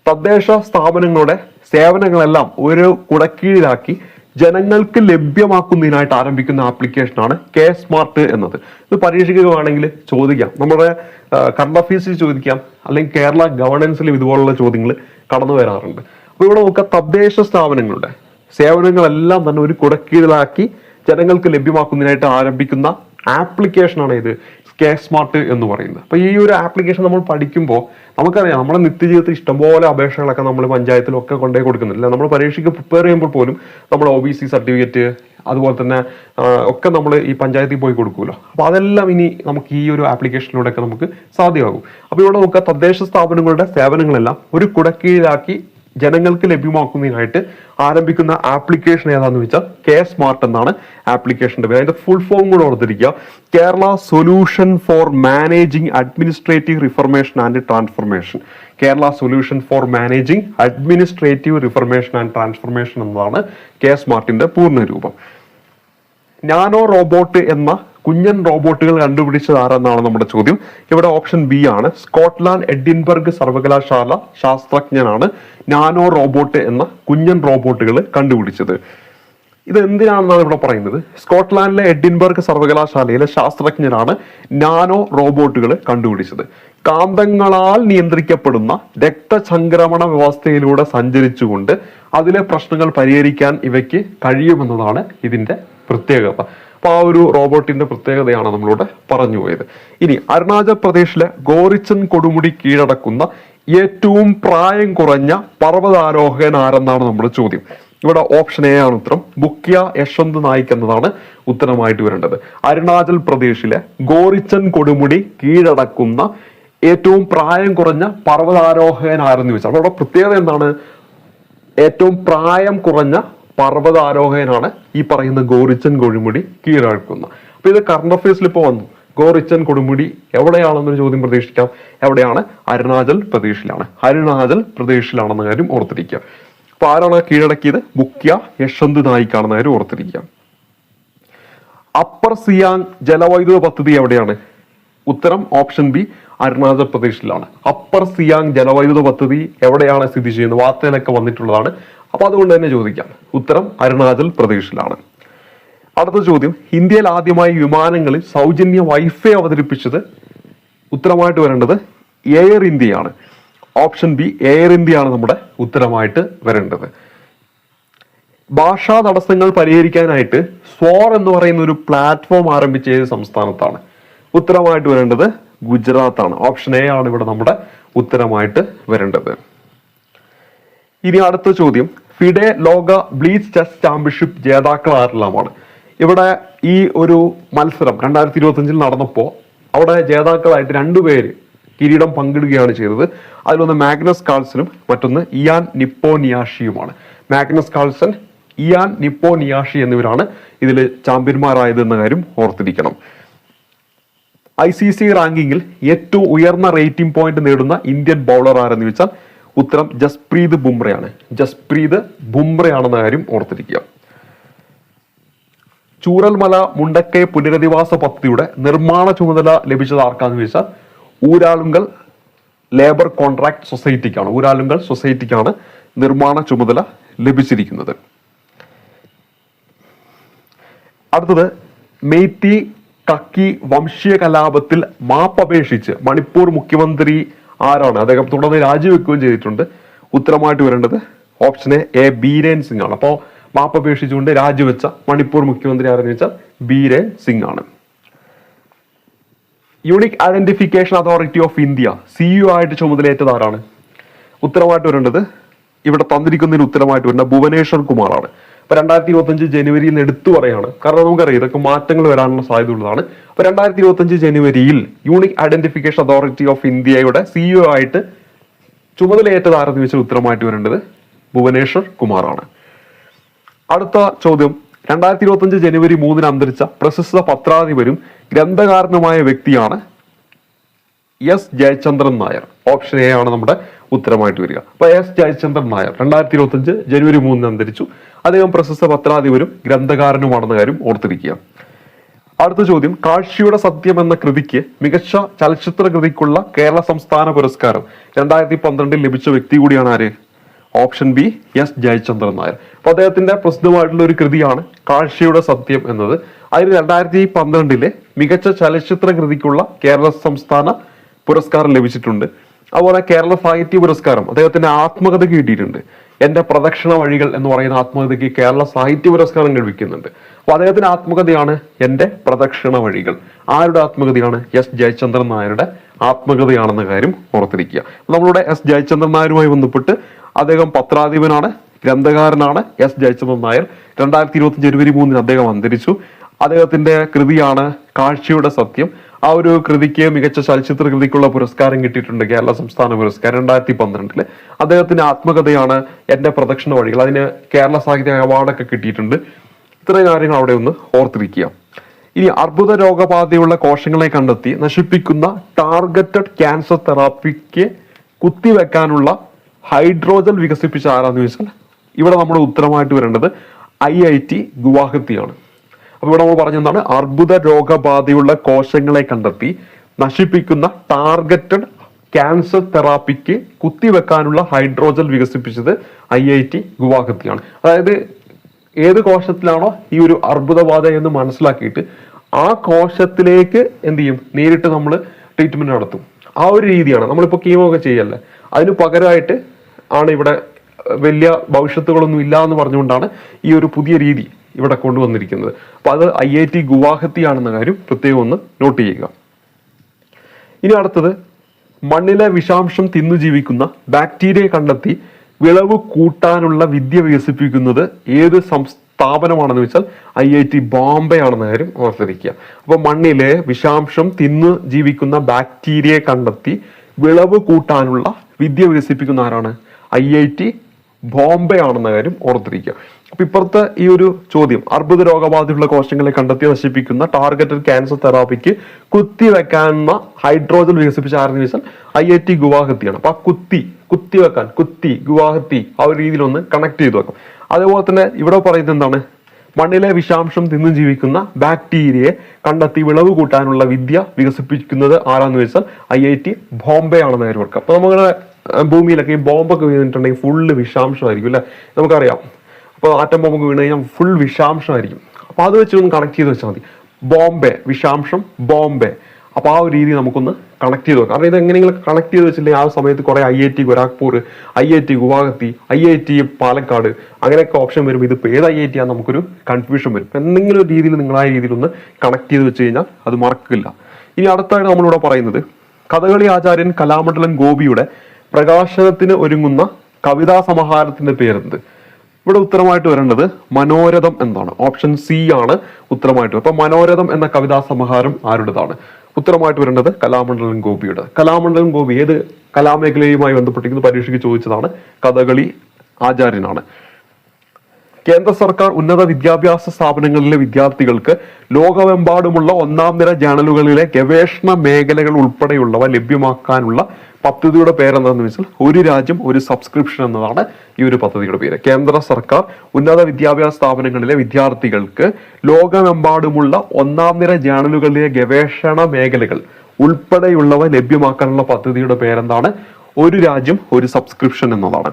തദ്ദേശ സ്ഥാപനങ്ങളുടെ സേവനങ്ങളെല്ലാം ഒരു കുടക്കീഴിലാക്കി ജനങ്ങൾക്ക് ലഭ്യമാക്കുന്നതിനായിട്ട് ആരംഭിക്കുന്ന ആപ്ലിക്കേഷനാണ് K-സ്മാർട്ട് എന്നത്. ഇത് പരീക്ഷയ്ക്ക് വേണമെങ്കിൽ ചോദിക്കാം, നമ്മുടെ കറണ്ട് അഫയേഴ്സിൽ ചോദിക്കാം, അല്ലെങ്കിൽ കേരള ഗവർണൻസിലും ഇതുപോലുള്ള ചോദ്യങ്ങൾ കടന്നു വരാറുണ്ട്. അപ്പൊ ഇവിടെ നോക്കുക, തദ്ദേശ സ്ഥാപനങ്ങളുടെ സേവനങ്ങളെല്ലാം തന്നെ ഒരു കുടക്കീഴിലാക്കി ജനങ്ങൾക്ക് ലഭ്യമാക്കുന്നതിനായിട്ട് ആരംഭിക്കുന്ന ആപ്ലിക്കേഷനാണ് ഇത് K-സ്മാർട്ട് എന്ന് പറയുന്നത്. അപ്പൊ ഈ ഒരു ആപ്ലിക്കേഷൻ നമ്മൾ പഠിക്കുമ്പോൾ നമുക്കറിയാം, നമ്മുടെ നിത്യജീവിതത്തിൽ ഇഷ്ടംപോലെ അപേക്ഷകളൊക്കെ നമ്മൾ പഞ്ചായത്തിലൊക്കെ കൊണ്ടുപോയി കൊടുക്കുന്നില്ല. നമ്മൾ പരീക്ഷയ്ക്ക് പ്രിപ്പയർ ചെയ്യുമ്പോൾ പോലും നമ്മൾ OBC സർട്ടിഫിക്കറ്റ്, അതുപോലെ തന്നെ ഒക്കെ നമ്മൾ ഈ പഞ്ചായത്തിൽ പോയി കൊടുക്കുമല്ലോ. അപ്പോൾ അതെല്ലാം ഇനി നമുക്ക് ഈ ഒരു ആപ്ലിക്കേഷനിലൂടെയൊക്കെ നമുക്ക് സാധ്യമാകും. അപ്പോൾ ഇവിടെ നമുക്ക് തദ്ദേശ സ്ഥാപനങ്ങളുടെ സേവനങ്ങളെല്ലാം ഒരു കുടക്കീഴിലാക്കി ജനങ്ങൾക്ക് ലഭ്യമാക്കുന്നതിനായിട്ട് ആരംഭിക്കുന്ന ആപ്ലിക്കേഷൻ ഏതാന്ന് വെച്ചാൽ കെ സ്മാർട്ട് എന്നാണ് ആപ്ലിക്കേഷന്റെ പേര്. അതിന്റെ ഫുൾ ഫോം കൂടെ ഓർത്തിരിക്കുക, Kerala solution for managing administrative reformation and transformation. Kerala solution for managing administrative reformation and transformation എന്നതാണ് കെ സ്മാർട്ടിന്റെ പൂർണ്ണ രൂപം. നാനോ റോബോട്ട് എന്ന കുഞ്ഞൻ റോബോട്ടുകൾ കണ്ടുപിടിച്ചത് ആരെന്നാണ് നമ്മുടെ ചോദ്യം. ഇവിടെ ഓപ്ഷൻ ബി ആണ്. സ്കോട്ട്ലാൻഡ് എഡിൻബർഗ് സർവകലാശാല ശാസ്ത്രജ്ഞനാണ് നാനോ റോബോട്ട് എന്ന കുഞ്ഞൻ റോബോട്ടുകൾ കണ്ടുപിടിച്ചത്. ഇത് എന്തിനാണെന്നാണ് ഇവിടെ പറയുന്നത്. സ്കോട്ട്ലാൻഡിലെ എഡിൻബർഗ് സർവകലാശാലയിലെ ശാസ്ത്രജ്ഞനാണ് നാനോ റോബോട്ടുകൾ കണ്ടുപിടിച്ചത്. കാന്തങ്ങളാൽ നിയന്ത്രിക്കപ്പെടുന്ന രക്തചംക്രമണ വ്യവസ്ഥയിലൂടെ സഞ്ചരിച്ചുകൊണ്ട് അതിലെ പ്രശ്നങ്ങൾ പരിഹരിക്കാൻ ഇവയ്ക്ക് കഴിയുമെന്നതാണ് ഇതിന്റെ പ്രത്യേകത. അപ്പൊ ആ ഒരു റോബോട്ടിന്റെ പ്രത്യേകതയാണ് നമ്മളിവിടെ പറഞ്ഞു പോയത്. ഇനി അരുണാചൽ പ്രദേശിലെ ഗോറിച്ചൻ കൊടുമുടി കീഴടക്കുന്ന ഏറ്റവും പ്രായം കുറഞ്ഞ പർവ്വതാരോഹകൻ ആരെന്നാണ് നമ്മുടെ ചോദ്യം. ഇവിടെ ഓപ്ഷൻ എ ആണ് ഉത്തരം. ബുക്യ യശ്വന്ത് നായിക് എന്നതാണ് ഉത്തരമായിട്ട് വരേണ്ടത്. അരുണാചൽ പ്രദേശിലെ ഗോറിച്ചൻ കൊടുമുടി കീഴടക്കുന്ന ഏറ്റവും പ്രായം കുറഞ്ഞ പർവ്വതാരോഹകൻ ആരെന്ന് ചോദിച്ചാൽ അവിടെ പ്രത്യേകത എന്താണ്? ഏറ്റവും പ്രായം കുറഞ്ഞ പർവ്വതാരോഹകനാണ് ഈ പറയുന്ന ഗോറിച്ചൻ കൊടുമുടി കീഴടക്കുന്ന. അപ്പൊ ഇത് കറണ്ട് അഫയേഴ്സിൽ ഇപ്പോൾ വന്നു. ഗോറിച്ചൻ കൊടുമുടി എവിടെയാണെന്നൊരു ചോദ്യം പ്രതീക്ഷിക്കാം. എവിടെയാണ്? അരുണാചൽ പ്രദേശിലാണ്. അരുണാചൽ പ്രദേശിലാണെന്ന കാര്യം ഓർത്തിരിക്കുക. അപ്പൊ ആരാണ് കീഴടക്കിയത്? ബുക്യ യശ്വന്ത് നായിക് ആണെന്ന കാര്യം ഓർത്തിരിക്കുക. അപ്പർ സിയാങ് ജലവൈദ്യുത പദ്ധതി എവിടെയാണ്? ഉത്തരം ഓപ്ഷൻ ബി, അരുണാചൽ പ്രദേശിലാണ്. അപ്പർ സിയാങ് ജലവൈദ്യുത പദ്ധതി എവിടെയാണ് സ്ഥിതി ചെയ്യുന്നത്? വാർത്തയിലൊക്കെ വന്നിട്ടുള്ളതാണ്. അപ്പൊ അതുകൊണ്ട് തന്നെ ചോദിക്കാം. ഉത്തരം അരുണാചൽ പ്രദേശിലാണ്. അടുത്ത ചോദ്യം, ഇന്ത്യയിൽ ആദ്യമായി വിമാനങ്ങളിൽ സൗജന്യ വൈഫൈ അവതരിപ്പിച്ചത്? ഉത്തരമായിട്ട് വരേണ്ടത് എയർ ഇന്ത്യയാണ്. ഓപ്ഷൻ ബി, എയർ ഇന്ത്യയാണ് നമ്മുടെ ഉത്തരമായിട്ട് വരേണ്ടത്. ഭാഷാ തടസ്സങ്ങൾ പരിഹരിക്കാനായിട്ട് SWOR എന്ന് പറയുന്ന ഒരു പ്ലാറ്റ്ഫോം ആരംഭിച്ച ഏത് സംസ്ഥാനത്താണ്? ഉത്തരമായിട്ട് വരേണ്ടത് ഗുജറാത്താണ്. ഓപ്ഷൻ എ ആണ് ഇവിടെ നമ്മുടെ ഉത്തരമായിട്ട് വരേണ്ടത്. ഇനി അടുത്ത ചോദ്യം, ഫിഡെ ലോക ബ്ലീച്ച് ചെസ് ചാമ്പ്യൻഷിപ്പ് ജേതാക്കൾ ആരെല്ലാമാണ്? ഇവിടെ ഈ ഒരു മത്സരം 2025 നടന്നപ്പോൾ അവിടെ ജേതാക്കളായിട്ട് രണ്ടുപേര് കിരീടം പങ്കിടുകയാണ് ചെയ്തത്. അതിലൊന്ന് മാഗ്നസ് കാൾസനും മറ്റൊന്ന് ഇയാൻ നിപ്പോനിയാഷിയുമാണ്. മാഗ്നസ് കാൾസൺ, ഇയാൻ നിപ്പോനിയാഷി എന്നിവരാണ് ഇതിൽ ചാമ്പ്യന്മാരായത് എന്ന കാര്യം ഓർത്തിരിക്കണം. ICC റാങ്കിങ്ങിൽ ഏറ്റവും ഉയർന്ന റേറ്റിംഗ് പോയിന്റ് നേടുന്ന ഇന്ത്യൻ ബൗളർ ആരെന്ന് ചോദിച്ചാൽ ഉത്തരം ജസ്പ്രീത് ബുംറയാണ്. ജസ്പ്രീത് ബുംറയാണെന്ന കാര്യം ഓർത്തിരിക്കുക. ചൂരൽമല മുണ്ടക്കൈ പുനരധിവാസ പദ്ധതിയുടെ നിർമ്മാണ ചുമതല ലഭിച്ചത് ആർക്കാന്ന് ചോദിച്ചാൽ ഊരാളുങ്കൽ ലേബർ കോൺട്രാക്ട് സൊസൈറ്റിക്കാണ്. ഊരാളുങ്കൽ സൊസൈറ്റിക്കാണ് നിർമ്മാണ ചുമതല ലഭിച്ചിരിക്കുന്നത്. അടുത്തത്, മെയ്തി കക്കി വംശീയ കലാപത്തിൽ മാപ്പപേക്ഷിച്ച് മണിപ്പൂർ മുഖ്യമന്ത്രി ആരാണ്? അദ്ദേഹം തുടർന്ന് രാജിവെക്കുകയും ചെയ്തിട്ടുണ്ട്. ഉത്തരമായിട്ട് വരേണ്ടത് ഓപ്ഷൻ എ, ബീരേൻ സിംഗ് ആണ്. അപ്പോൾ മാപ്പപേക്ഷിച്ചുകൊണ്ട് രാജിവെച്ച മണിപ്പൂർ മുഖ്യമന്ത്രി ആരെന്ന് വെച്ചാൽ ബീരേൻ സിംഗ് ആണ്. Unique identification authority of India CU ആയിട്ട് ചുമതലയേറ്റത് ആരാണ്? ഉത്തരമായിട്ട് വരേണ്ടത് ഇവിടെ തന്നിരിക്കുന്നതിന് ഉത്തരമായിട്ട് വരുന്ന ഭുവനേശ്വർ കുമാറാണ്. അപ്പൊ 2025 ജനുവരിയിൽ എടുത്തു പറയാണ്. കാരണം നമുക്കറിയാം ഇതൊക്കെ മാറ്റങ്ങൾ വരാനുള്ള സാധ്യതയുള്ളതാണ്. അപ്പൊ 2025 ജനുവരിയിൽ യൂണിക് ഐഡന്റിഫിക്കേഷൻ അതോറിറ്റി ഓഫ് ഇന്ത്യയുടെ CEO ആയിട്ട് ചുമതലയേറ്റത് ആരെന്ന് ചോദിച്ചാൽ ഉത്തരമായിട്ട് വരേണ്ടത് ഭുവനേശ്വർ കുമാറാണ്. അടുത്ത ചോദ്യം, 2025 ജനുവരി 3 അന്തരിച്ച പ്രശസ്ത പത്രാധിപരും ഗ്രന്ഥകാരനുമായ വ്യക്തിയാണ് S Jayachandran Nair. Option A ആണ് നമ്മുടെ ഉത്തരമായിട്ട് വരിക. അപ്പൊ S ജയചന്ദ്രൻ നായർ 2025 ജനുവരി 3 അന്തരിച്ചു. അദ്ദേഹം പ്രശസ്ത പത്രാധിപരും ഗ്രന്ഥകാരനുമാണെന്ന കാര്യം ഓർത്തിരിക്കുക. അടുത്ത ചോദ്യം, കാഴ്ചയുടെ സത്യം എന്ന കൃതിക്ക് മികച്ച ചലച്ചിത്ര കൃതിക്കുള്ള കേരള സംസ്ഥാന പുരസ്കാരം 2012 ലഭിച്ച വ്യക്തി കൂടിയാണ് ആര്? Option B, S Jayachandran Nair. അപ്പൊ അദ്ദേഹത്തിന്റെ പ്രസിദ്ധമായിട്ടുള്ള ഒരു കൃതിയാണ് കാഴ്ചയുടെ സത്യം എന്നത്. അതിന് 2012 മികച്ച ചലച്ചിത്ര കൃതിക്കുള്ള കേരള സംസ്ഥാന പുരസ്കാരം ലഭിച്ചിട്ടുണ്ട്. അതുപോലെ കേരള സാഹിത്യ പുരസ്കാരം അദ്ദേഹത്തിന്റെ ആത്മകഥയ്ക്ക് കിട്ടിയിട്ടുണ്ട്. എന്റെ പ്രദക്ഷിണ വഴികൾ എന്ന് പറയുന്ന ആത്മകഥയ്ക്ക് കേരള സാഹിത്യ പുരസ്കാരം ലഭിക്കുന്നുണ്ട്. അപ്പൊ അദ്ദേഹത്തിന്റെ ആത്മകഥയാണ് എന്റെ പ്രദക്ഷിണ വഴികൾ. ആരുടെ ആത്മകഥയാണ്? S ജയചന്ദ്രൻ നായരുടെ ആത്മകഥയാണെന്ന കാര്യം ഓർത്തിരിക്കുക. നമ്മളുടെ S ജയചന്ദ്രൻ നായരുമായി ബന്ധപ്പെട്ട് അദ്ദേഹം പത്രാധിപനാണ്, ഗ്രന്ഥകാരനാണ് എസ് ജയചന്ദ്രൻ നായർ. 2020 ജനുവരി 3 അദ്ദേഹം അന്തരിച്ചു. അദ്ദേഹത്തിന്റെ കൃതിയാണ് കാഴ്ചയുടെ സത്യം. ആ ഒരു കൃതിക്ക് മികച്ച ചലച്ചിത്ര കൃതിക്കുള്ള പുരസ്കാരം കിട്ടിയിട്ടുണ്ട്, കേരള സംസ്ഥാന പുരസ്കാരം 2012. അദ്ദേഹത്തിന്റെ ആത്മകഥയാണ് എന്റെ പ്രദക്ഷിണ വഴികൾ. അതിന് കേരള സാഹിത്യ അവാർഡൊക്കെ കിട്ടിയിട്ടുണ്ട്. ഇത്രയും കാര്യങ്ങൾ അവിടെ ഒന്ന് ഓർത്തിരിക്കുക. ഇനി അർബുദ രോഗബാധയുള്ള കോശങ്ങളെ കണ്ടെത്തി നശിപ്പിക്കുന്ന ടാർഗറ്റഡ് ക്യാൻസർ തെറാപ്പിക്ക് കുത്തിവെക്കാനുള്ള ഹൈഡ്രോജൽ വികസിപ്പിച്ച ആരാന്ന് ചോദിച്ചാൽ ഇവിടെ നമ്മുടെ ഉത്തരമായിട്ട് വരേണ്ടത് IIT ഗുവാഹത്തിയാണ്. അപ്പൊ ഇവിടെ നമ്മൾ പറഞ്ഞെന്താണ്, അർബുദ രോഗബാധയുള്ള കോശങ്ങളെ കണ്ടെത്തി നശിപ്പിക്കുന്ന ടാർഗറ്റഡ് ക്യാൻസർ തെറാപ്പിക്ക് കുത്തിവെക്കാനുള്ള ഹൈഡ്രോജൽ വികസിപ്പിച്ചത് IIT ഗുവാഹത്തിയാണ്. അതായത് ഏത് കോശത്തിലാണോ ഈ ഒരു അർബുദബാധ എന്ന് മനസ്സിലാക്കിയിട്ട് ആ കോശത്തിലേക്ക് എന്ത് ചെയ്യും, നേരിട്ട് നമ്മൾ ട്രീറ്റ്മെന്റ് നടത്തും. ആ ഒരു രീതിയാണ്. നമ്മളിപ്പോൾ കീമോ ഒക്കെ ചെയ്യല്ലേ, അതിന് പകരമായിട്ട് ആണ് ഇവിടെ വലിയ ഭവിഷ്യത്തുകളൊന്നും ഇല്ല എന്ന് പറഞ്ഞുകൊണ്ടാണ് ഈ ഒരു പുതിയ രീതി ഇവിടെ കൊണ്ടുവന്നിരിക്കുന്നത്. അപ്പൊ അത് IIT ഗുവാഹത്തിയാണെന്ന കാര്യം പ്രത്യേകം ഒന്ന് നോട്ട് ചെയ്യുക. ഇനി അടുത്തത്, മണ്ണിലെ വിഷാംശം തിന്നു ജീവിക്കുന്ന ബാക്ടീരിയയെ കണ്ടെത്തി വിളവ് കൂട്ടാനുള്ള വിദ്യ വികസിപ്പിക്കുന്നത് ഏത് സ്ഥാപനമാണെന്ന് വെച്ചാൽ IIT ബോംബെ ആണെന്ന കാര്യം ഓർത്തിരിക്കുക. അപ്പൊ മണ്ണിലെ വിഷാംശം തിന്നു ജീവിക്കുന്ന ബാക്ടീരിയയെ കണ്ടെത്തി വിളവ് കൂട്ടാനുള്ള വിദ്യ വികസിപ്പിക്കുന്ന ആരാണ്? IIT ബോംബെ ആണെന്ന കാര്യം ഓർത്തിരിക്കുക. അപ്പൊ ഇപ്പുറത്തെ ഈ ഒരു ചോദ്യം, അർബുദ രോഗബാധയുള്ള കോശങ്ങളെ കണ്ടെത്തി നശിപ്പിക്കുന്ന ടാർഗറ്റഡ് ക്യാൻസർ തെറാപ്പിക്ക് കുത്തിവെക്കാവുന്ന ഹൈഡ്രോജൽ വികസിപ്പിച്ച ആരെന്ന് ചോദിച്ചാൽ IIT ഗുവാഹത്തിയാണ്. അപ്പൊ ആ കുത്തിവെക്കാൻ ഗുവാഹത്തി ആ ഒരു രീതിയിലൊന്ന് കണക്ട് ചെയ്ത് വെക്കാം. അതേപോലെ തന്നെ ഇവിടെ പറയുന്നത് എന്താണ്, മണ്ണിലെ വിഷാംശം തിന്നു ജീവിക്കുന്ന ബാക്ടീരിയയെ കണ്ടെത്തി വിളവ് കൂട്ടാനുള്ള വിദ്യ വികസിപ്പിക്കുന്നത് ആരാന്ന് വെച്ചാൽ IIT ബോംബെ ആണെന്ന് കാര്യം ഓർക്കുക. അപ്പൊ നമ്മുടെ ഭൂമിയിലൊക്കെ ഈ ബോംബൊക്കെ വീണിട്ടുണ്ടെങ്കിൽ ഫുള്ള് വിഷാംശമായിരിക്കും അല്ലെ, നമുക്കറിയാം. അപ്പോൾ ആറ്റം ബോംബൊക്കെ വീണ് കഴിഞ്ഞാൽ ഫുൾ വിഷാംശമായിരിക്കും. അപ്പൊ അത് വെച്ച് ഒന്ന് കണക്ട് ചെയ്ത് വെച്ചാൽ മതി, ബോംബെ വിഷാംശം ബോംബെ. അപ്പൊ ആ ഒരു രീതി നമുക്കൊന്ന് കണക്ട് ചെയ്ത് വെക്കാം. കാരണം ഇത് എങ്ങനെയെങ്കിലും കണക്ട് ചെയ്ത് വെച്ചില്ലെങ്കിൽ ആ സമയത്ത് കുറെ IIT Gorakhpur, IIT Guwahati, IIT Palakkad അങ്ങനെയൊക്കെ ഓപ്ഷൻ വരും. ഇതിപ്പോൾ ഏത് IIT ആണ് നമുക്കൊരു കൺഫ്യൂഷൻ വരും. എന്തെങ്കിലും ഒരു രീതിയിൽ നിങ്ങൾ ആ രീതിയിൽ ഒന്ന് കണക്ട് ചെയ്ത് വെച്ച് കഴിഞ്ഞാൽ അത് മറക്കില്ല. ഇനി അടുത്തായിട്ട് നമ്മളിവിടെ പറയുന്നത്, കഥകളി ആചാര്യൻ കലാമണ്ഡലം ഗോപിയുടെ പ്രകാശനത്തിന് ഒരുങ്ങുന്ന കവിതാ സമാഹാരത്തിന്റെ പേരെന്ത്? ഇവിടെ ഉത്തരമായിട്ട് വരേണ്ടത് മനോരഥം എന്നാണ്. ഓപ്ഷൻ C ആണ് ഉത്തരമായിട്ട്. അപ്പൊ മനോരഥം എന്ന കവിതാ സമാഹാരം ആരുടേതാണ്? ഉത്തരമായിട്ട് വരേണ്ടത് കലാമണ്ഡലം ഗോപിയുടെ. കലാമണ്ഡലം ഗോപി ഏത് കലാമേഖലയുമായി ബന്ധപ്പെട്ടിരിക്കുന്ന പരീക്ഷയ്ക്ക് ചോദിച്ചതാണ്. കഥകളി ആചാര്യനാണ്. കേന്ദ്ര സർക്കാർ ഉന്നത വിദ്യാഭ്യാസ സ്ഥാപനങ്ങളിലെ വിദ്യാർത്ഥികൾക്ക് ലോകമെമ്പാടുമുള്ള ഒന്നാം നിര ജേണലുകളിലെ ഗവേഷണ മേഖലകൾ ഉൾപ്പെടെയുള്ളവ ലഭ്യമാക്കാനുള്ള പദ്ധതിയുടെ പേരെന്താണെന്ന് വെച്ചാൽ ഒരു രാജ്യം ഒരു സബ്സ്ക്രിപ്ഷൻ എന്നതാണ് ഈ ഒരു പദ്ധതിയുടെ പേര്. കേന്ദ്ര സർക്കാർ ഉന്നത വിദ്യാഭ്യാസ സ്ഥാപനങ്ങളിലെ വിദ്യാർത്ഥികൾക്ക് ലോകമെമ്പാടുമുള്ള ഒന്നാം നിര ജേണലുകളിലെ ഗവേഷണ മേഖലകൾ ഉൾപ്പെടെയുള്ളവ ലഭ്യമാക്കാനുള്ള പദ്ധതിയുടെ പേരെന്താണ്? ഒരു രാജ്യം ഒരു സബ്സ്ക്രിപ്ഷൻ എന്നതാണ്.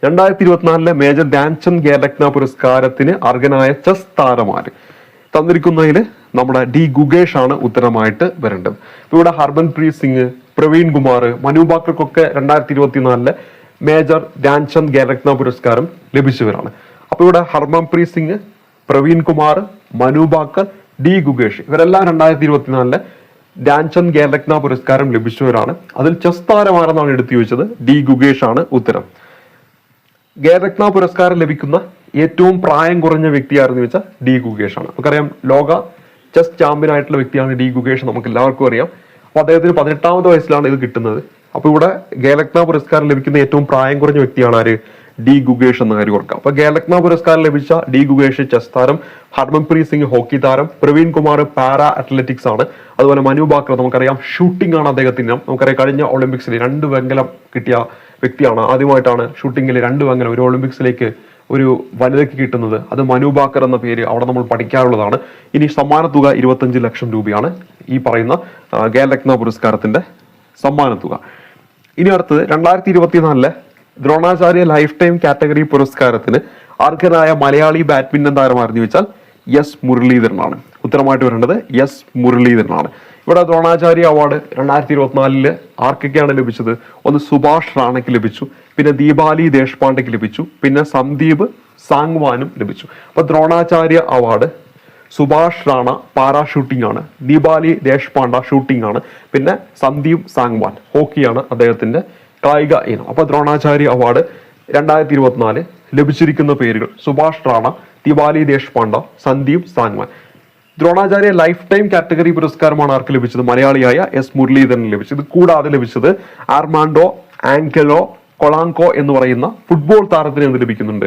2024 മേജർ ധ്യാൻചന്ദ് ഖേൽരത്ന പുരസ്കാരത്തിന് അർഹനായ ചെസ് താരമാര്? തന്നിരിക്കുന്നതിൽ നമ്മുടെ D ഗുഗേഷ് ആണ് ഉത്തരമായിട്ട് വരേണ്ടത്. ഇവിടെ ഹർമൻപ്രീത് സിംഗ്, പ്രവീൺ കുമാർ, മനു ഭാക്കർക്കൊക്കെ 2024 മേജർ ധ്യാൻചന്ദ് ഖേൽരത്ന പുരസ്കാരം ലഭിച്ചവരാണ്. അപ്പൊ ഇവിടെ ഹർമൻപ്രീത് സിംഗ്, പ്രവീൺ കുമാർ, മനു ഭാക്കർ, D ഗുഗേഷ് ഇവരെല്ലാം 2024 ധ്യാൻചന്ദ് ഖേൽരത്ന പുരസ്കാരം ലഭിച്ചവരാണ്. അതിൽ ചെസ് താരമാരെന്നാണ് എടുത്തു ചോദിച്ചത്. D ഗുഗേഷ് ആണ് ഉത്തരം. ഖേൽരത്ന പുരസ്കാരം ലഭിക്കുന്ന ഏറ്റവും പ്രായം കുറഞ്ഞ വ്യക്തി ആരെന്ന് വെച്ചാൽ D ഗുഗേഷ് ആണ്. നമുക്കറിയാം ലോക ചെസ് ചാമ്പ്യൻ ആയിട്ടുള്ള വ്യക്തിയാണ് D ഗുഗേഷ്, നമുക്ക് എല്ലാവർക്കും അറിയാം. അപ്പൊ അദ്ദേഹത്തിന് 18ാമത്തെ വയസ്സിലാണ് ഇത് കിട്ടുന്നത്. അപ്പൊ ഇവിടെ ഖേൽരത്ന പുരസ്കാരം ലഭിക്കുന്ന ഏറ്റവും പ്രായം കുറഞ്ഞ വ്യക്തിയാണ് ആര്? D ഗുഗേഷ് എന്ന കാര്യം ഓർക്കാം. അപ്പൊ ഖേൽരത്ന പുരസ്കാരം ലഭിച്ച D ഗുഗേഷ് ചെസ് താരം, ഹർമൻപ്രീത് സിംഗ് ഹോക്കി താരം, പ്രവീൺ കുമാർ പാരാ അത്ലറ്റിക്സ് ആണ്. അതുപോലെ മനു ഭാക്കർ നമുക്കറിയാം ഷൂട്ടിംഗ് ആണ് അദ്ദേഹത്തിന്. നമുക്കറിയാം കഴിഞ്ഞ ഒളിമ്പിക്സിൽ 2 വെങ്കലം കിട്ടിയ വ്യക്തിയാണ്. ആദ്യമായിട്ടാണ് ഷൂട്ടിങ്ങിൽ 2 വെങ്കലം ഒരു ഒളിമ്പിക്സിലേക്ക് ഒരു വനിതയ്ക്ക് കിട്ടുന്നത്. അത് മനു ഭാക്കർ എന്ന പേര് അവിടെ നമ്മൾ പഠിക്കാറുള്ളതാണ്. ഇനി സമ്മാന തുക 25 ലക്ഷം രൂപയാണ് ഈ പറയുന്ന ഖേൽരത്ന പുരസ്കാരത്തിന്റെ സമ്മാന തുക. ഇനി അടുത്തത് 2024 ദ്രോണാചാര്യ ലൈഫ് ടൈം കാറ്റഗറി പുരസ്കാരത്തിന് അർഹനായ മലയാളി ബാഡ്മിന്റൺ താരമാരെന്ന് ചോദിച്ചാൽ S മുരളീധരനാണ്. ഉത്തരമായിട്ട് വരേണ്ടത് S മുരളീധരനാണ്. ഇവിടെ ദ്രോണാചാര്യ അവാർഡ് 2024 ആർക്കൊക്കെയാണ് ലഭിച്ചത്? ഒന്ന് സുഭാഷ് റാണയ്ക്ക് ലഭിച്ചു, പിന്നെ ദീപാലി ദേശ്പാണ്ഡെക്ക് ലഭിച്ചു, പിന്നെ സന്ദീപ് സാങ്വാനും ലഭിച്ചു. അപ്പൊ ദ്രോണാചാര്യ അവാർഡ് സുഭാഷ് റാണ പാരാഷൂട്ടിംഗ് ആണ്, ദീപാലി ദേശ്പാണ്ഡ ഷൂട്ടിംഗ് ആണ്, പിന്നെ സന്ദീപ് സാങ്വാൻ ഹോക്കിയാണ് അദ്ദേഹത്തിന്റെ കായിക ഇനം. അപ്പൊ ദ്രോണാചാര്യ അവാർഡ് 2024 ലഭിച്ചിരിക്കുന്ന പേരുകൾ: Subhash Rana, Deepali Deshpande, Sandeep Sangwan. Dronacharya lifetime category പുരസ്കാരമാണ് ആർക്ക് ലഭിച്ചത്? മലയാളിയായ എസ് മുരളീധരൻ ലഭിച്ചത്. കൂടാതെ ലഭിച്ചത് ആർമാൻഡോ ആങ്കലോ കൊളാങ്കോ എന്ന് പറയുന്ന ഫുട്ബോൾ താരത്തിന് എന്ത് ലഭിക്കുന്നുണ്ട്?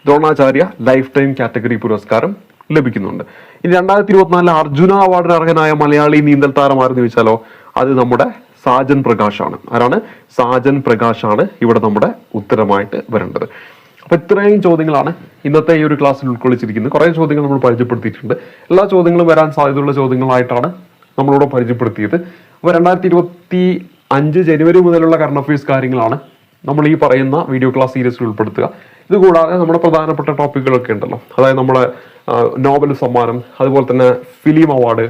ദ്രോണാചാര്യ ലൈഫ് ടൈം കാറ്റഗറി പുരസ്കാരം ലഭിക്കുന്നുണ്ട്. ഇനി 2024 അർജുന അവാർഡിന് അർഹനായ മലയാളി നീന്തൽ താരം ആരെന്ന് ചോദിച്ചാലോ, അത് നമ്മുടെ സാജൻ പ്രകാശാണ്. ആരാണ്? സാജൻ പ്രകാശാണ് ഇവിടെ നമ്മുടെ ഉത്തരമായിട്ട് വരേണ്ടത്. അപ്പൊ ഇത്രയും ചോദ്യങ്ങളാണ് ഇന്നത്തെ ഈ ഒരു ക്ലാസ്സിൽ ഉൾക്കൊള്ളിച്ചിരിക്കുന്നത്. കുറെ ചോദ്യങ്ങൾ നമ്മൾ പരിചയപ്പെടുത്തിയിട്ടുണ്ട്. എല്ലാ ചോദ്യങ്ങളും വരാൻ സാധ്യതയുള്ള ചോദ്യങ്ങളായിട്ടാണ് നമ്മളിവിടെ പരിചയപ്പെടുത്തിയത്. അപ്പോൾ 2025 ജനുവരി മുതലുള്ള കറണ്ട് അഫയേഴ്സ് കാര്യങ്ങളാണ് നമ്മൾ ഈ പറയുന്ന വീഡിയോ ക്ലാസ് സീരീസിൽ ഉൾപ്പെടുത്തുക. ഇതുകൂടാതെ നമ്മുടെ പ്രധാനപ്പെട്ട ടോപ്പിക്കുകളൊക്കെ ഉണ്ടല്ലോ, അതായത് നമ്മുടെ നോബൽ സമ്മാനം, അതുപോലെ തന്നെ ഫിലിം അവാർഡ്,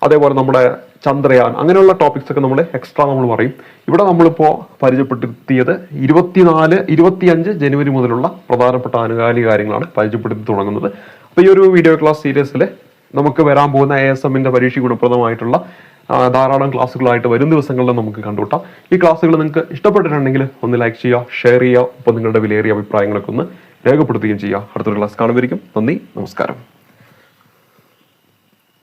അതേപോലെ നമ്മുടെ ചന്ദ്രയാൻ, അങ്ങനെയുള്ള ടോപ്പിക്സ് ഒക്കെ നമ്മൾ എക്സ്ട്രാ നമ്മൾ പറയും. ഇവിടെ നമ്മളിപ്പോൾ പരിചയപ്പെടുത്തിയത് 25 ജനുവരി മുതലുള്ള പ്രധാനപ്പെട്ട ആനുകാലിക കാര്യങ്ങളാണ് പരിചയപ്പെടുത്തി തുടങ്ങുന്നത്. അപ്പോൾ ഈ ഒരു വീഡിയോ ക്ലാസ് സീരീസിൽ നമുക്ക് വരാൻ പോകുന്ന ASMന്റെ പരീക്ഷ ഗുണപ്രദമായിട്ടുള്ള ധാരാളം ക്ലാസ്സുകളായിട്ട് വരും ദിവസങ്ങളിൽ നമുക്ക് കണ്ടുകൂട്ടാം. ഈ ക്ലാസ്സുകൾ നിങ്ങൾക്ക് ഇഷ്ടപ്പെട്ടിട്ടുണ്ടെങ്കിൽ ഒന്ന് ലൈക്ക് ചെയ്യുക, ഷെയർ ചെയ്യുക, ഒപ്പം നിങ്ങളുടെ വിലയേറിയ അഭിപ്രായങ്ങളൊക്കെ ഒന്ന് രേഖപ്പെടുത്തുകയും ചെയ്യുക. അടുത്തൊരു ക്ലാസ് കാണുമായിരിക്കും. നന്ദി, നമസ്കാരം.